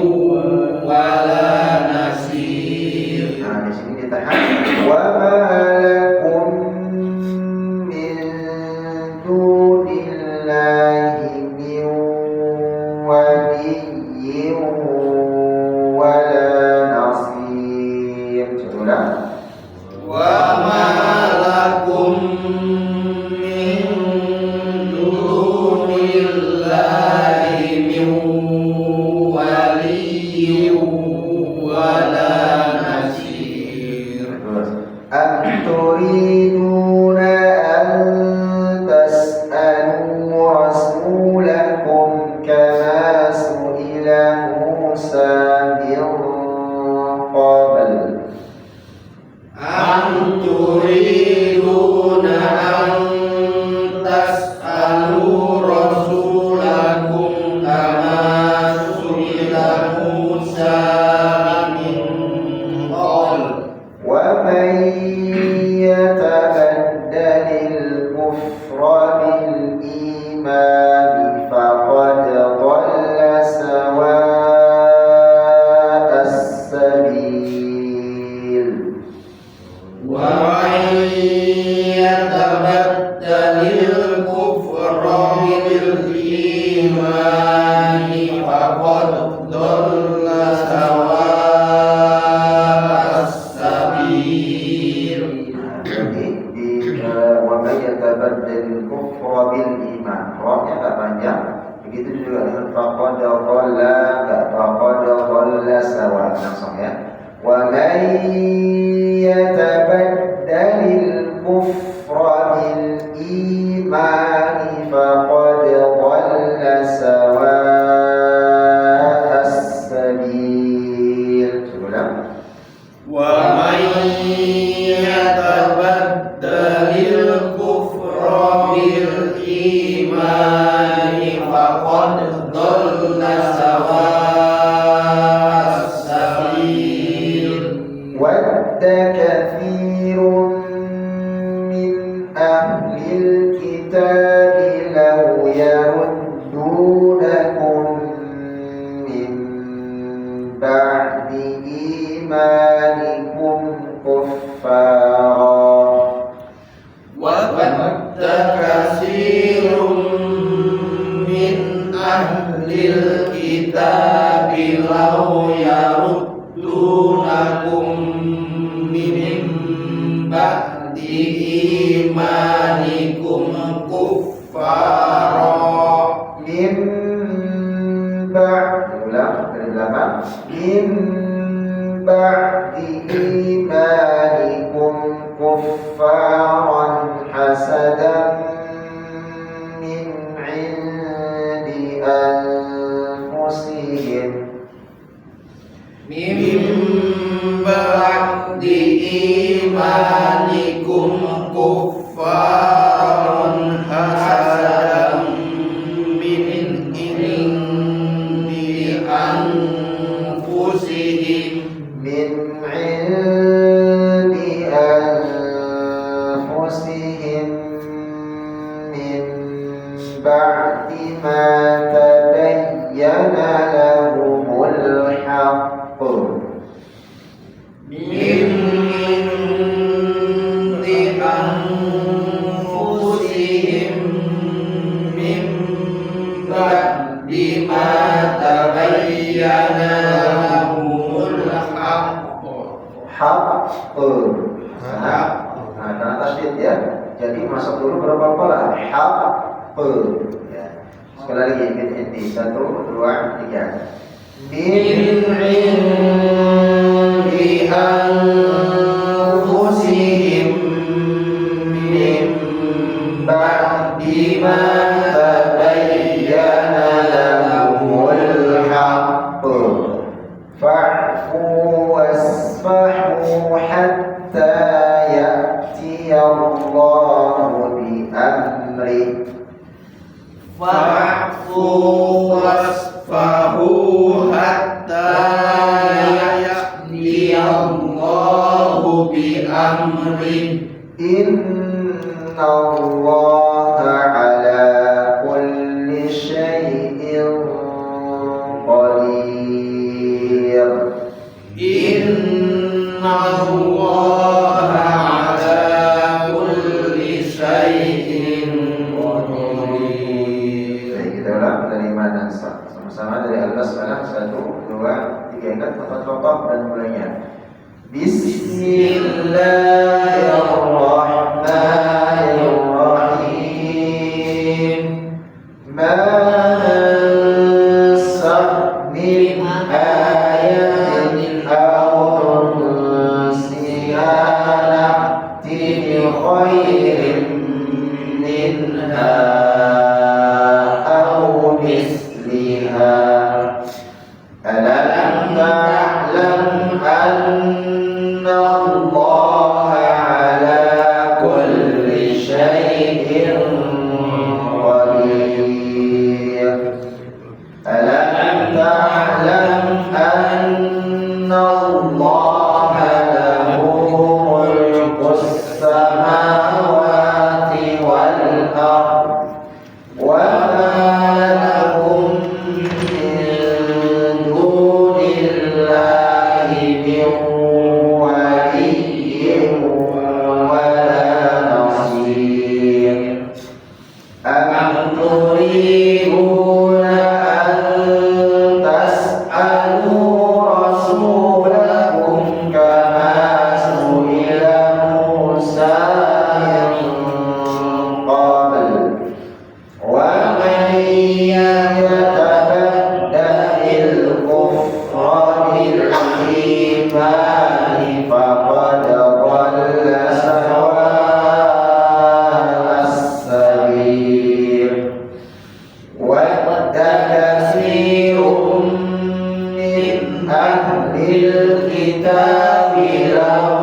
ولا نصير. Nah, di sini ditahan. وما لكم من دون الله من ولي ولا نصير. وما لكم من دون الله من ولي ولا نصير. أم تريدون أن تسألوا رسولكم كما سئل موسى من قبل أم تريدون أن تسألوا رسولكم كما سئل موسى من قبل ومن يتبدل الكفر بالإيمان فقد ضل سواء السبيل ومن يتبدل الكفر بالإيمان فقد ضل سواء السبيل. Jadi وَمَنْ يَتَبَدَّلِ الْكُفْرَ بِالْإِيمَانِ Rohnya tak panjang. Begitu juga dengan فَقَدْ ضَلَّ سَوَاءً langsung ya. وَمَنْ يَتَبَدَّلِ الْكُفْرَ بِالْإِيمَانِ فَقَدْ ضَلَّ سَوَاءَ السَّبِيلِ Sebulan. ومن يتبدل الكفر بالإيمان فقد ضل سواء السبيل. وَدَّ كَثِيرٌ مِّنْ أَهْلِ الْكِتَابِ لَوْ يَرُدُّونَكُمْ مِنْ بَعْدِ إِيمَانِكُمْ كُفَّارًا وَوَدَّ كثير من أهل الكتاب لو يردونكم من بعد إيمانكم كفارا من بعد ulang dari belakang min ba'di imanikum kuffaran hasadan min 'indi anfusihim من بعد إيمانكم كفارا حسدا من عند أنفسهم min 'indi anfusihim min ba'di ma tabayyana lahumul haqq من عند أنفسهم من بعد ما تبين لهم الحق. haqq. Nah, karena tasdid ya. Jadi masuk dulu berapa pola? Haqq. Ya. Sekali lagi inti 1 2 3. من عند أنفسهم من بعد ما تبين لهم الحق. فاعفوا واصفحوا حتى يأتي الله بأمره فاعفوا واصفحوا حتى يأتي الله بأمره إن الله على كل شيء قدير إن الله على كل شيء قدير. Baik, kita ulang dari mana? Sama-sama dari Al-Basmalah 1, 2, 3 ingat tempat pokok dan mulainya. Bismillahirrahmanirrahim. Ma nansakh min ayatin aw nunsiha na'ti bi khairin minha تريدون أن تسألوا رسولكم كما سئل موسى من قبل ومن يتبدل الكفر بالإيمان فقد ضل سواء السبيل ود كثير من أهل الكتاب لو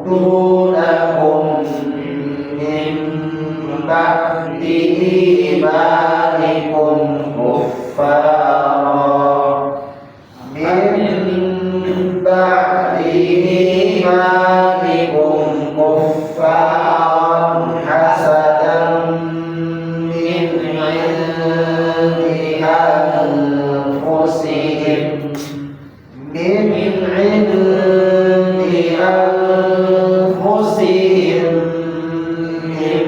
يردونكم من بعد إيمانكم كفارا حسدا من عند أنفسهم من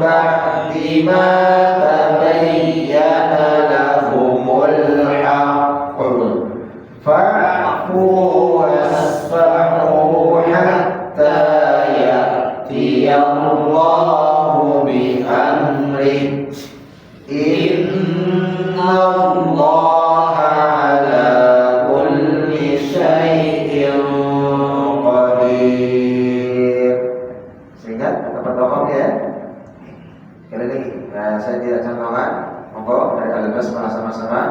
بعد ما تبين لهم الحق فاعفوا واصفحوا حتى يأتي الله بأمره إن الله على كل شيء qadir. Seingat dapat pokok ya. Sekali lagi, saya tidak cantumkan pokok dari Al-Basmalah sama-sama.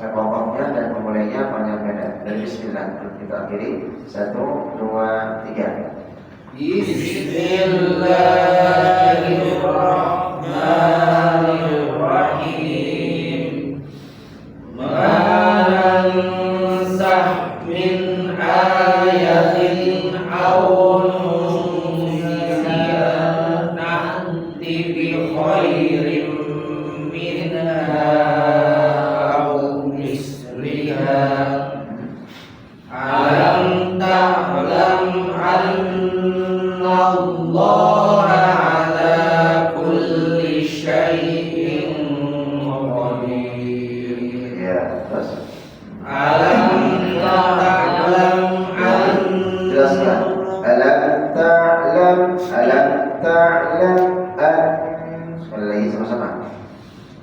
Pokoknya dan pemulainya banyak beda. Dari Bismillah kita akhiri 1, 2, 3. Bismillahirrahmanirrahim. Ma nansakh min ayatin aw nunsiha na'ti bi khairin minha aw misliha. Alam ta'lam anna Allaha ala kulli syai'in qadir. Ya, terus. Alam ta'lam jelaskan. Alam ta'lam sekali lagi sama-sama.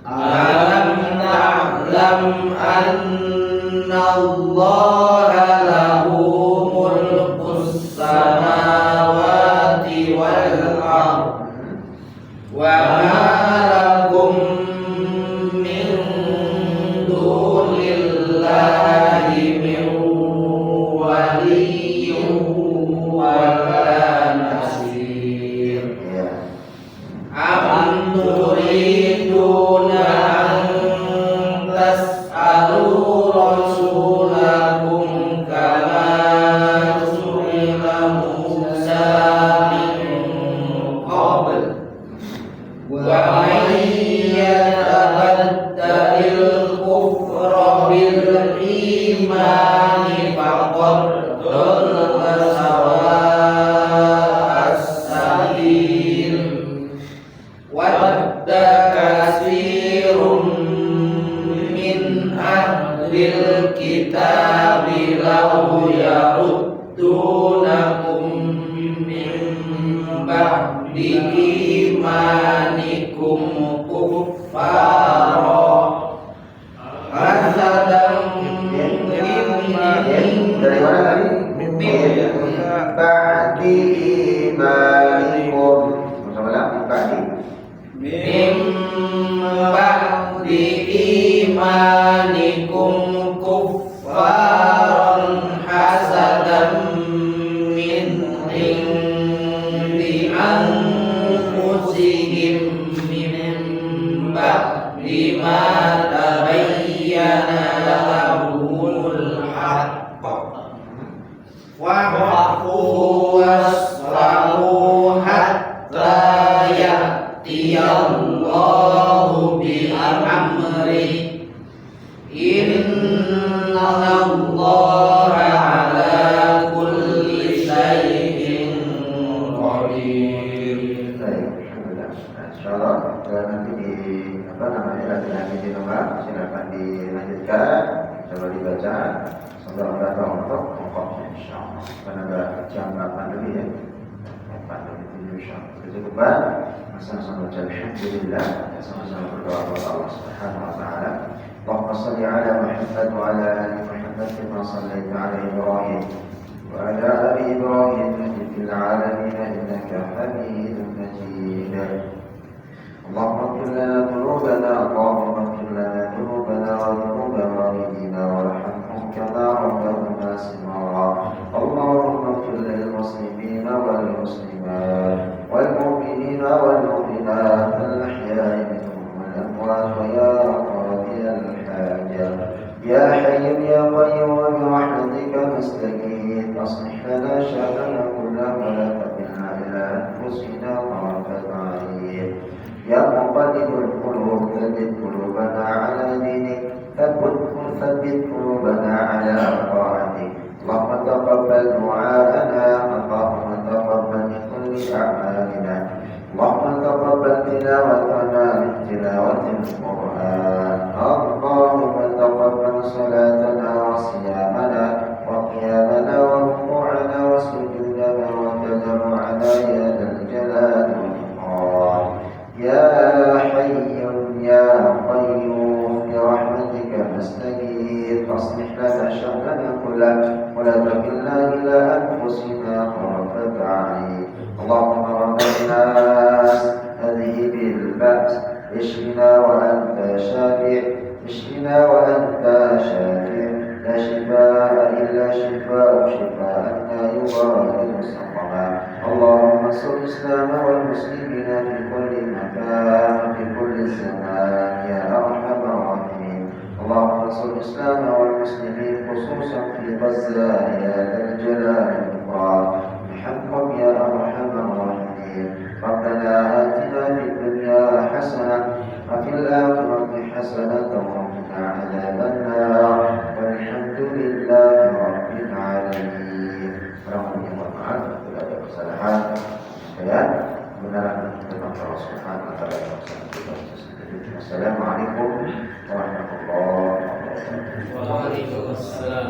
Alam ta'lam anna Allaha lahu mulkus samawati wal ardh wa ma lakum min dunillahi min waliyyin wala nasir. Am turiduna an tas'alu rasulakum kama su'ila Musa min qabl wa man yatabaddalil kufra bil imani faqad dhalla sawa'as sabil. Wadda katsirun min ahlil kitabi law yaruddunakum min ba'di imanikum kuffara hasadan dari mana tadi? Min ba'di imanikum. Sama-sama ba'di. Min ba'di imanikum kuffaran hasadan min indi anfusihim min ba'di ma tabayyana lahumul haqq wa'fu wasfahu hatta ya'tiyallahu bi amri inna Allaha ala kulli syai'in qadir. Baik, alhamdulillah. Insyaallah nanti di apa namanya lagi-lagi di rumah, silakan dilanjutkan, coba dibaca sampai ada untuk pokoknya insyaallah. Karena ada jam 8 lebih ya, 8 lebih 7 insyaallah. Kecukupan, sama-sama baca alhamdulillah, sama-sama berdoa kepada Allah Subhanahu Wa Taala. Allahumma shalli ala Muhammad wa ala ali Muhammad kama shallaita ala Ibrahim wa ala ali Ibrahim fil alamin innaka Hamidum Majid. اللهم اغفر لنا ذنوبنا اللهم اغفر لنا ذنوبنا وذنوب والدينا وارحمهم كما ربونا صغارا اللهم اغفر للمسلمين والمسلمات والمؤمنين والمؤمنات الاحياء منهم والاموات ويا قاضي الحاجات يا حي يا قيوم برحمتك نستغيث اصلح لنا شأننا كله ولا تكلنا الى انفسنا طرفة عين يا مقلب القلوب ثبت قلوبنا على دينك ثبت قلوبنا على طاعتك اللهم تقبل دعاءنا اللهم تقبل من كل اعمالنا اللهم تقبل تلاوتنا من تلاوة القرآن اللهم تقبل صلاتنا وصيامنا وقيامنا وركوعنا وسجودنا وتضرعنا يا ذا الجلال والإكرام يا حي يا قيوم برحمتك نستغيث اصلح لنا شأننا كله ولا تكلنا إلى أنفسنا طرفة عين اللهم رب الناس أذهب البأس اشفنا وأنت شافع اشفنا وأنت شافع لا شفاء إلا شفاء لا يغادر سقما اللهم انصر الإسلام والمسلمين في كل مكان وفي كل زمان يا أرحم الراحمين اللهم انصر الإسلام والمسلمين خصوصا في غزة يا ذا الجلال والإكرام بحقكم يا أرحم الراحمين ربنا آتنا في الدنيا حسنة وفي الآخرة حسنة وقنا عذاب النار والحمد لله رب العالمين. Kesalahan ya benar dengan Allah Subhanahu wa taala. Assalamualaikum warahmatullahi wabarakatuh. Waalaikumsalam.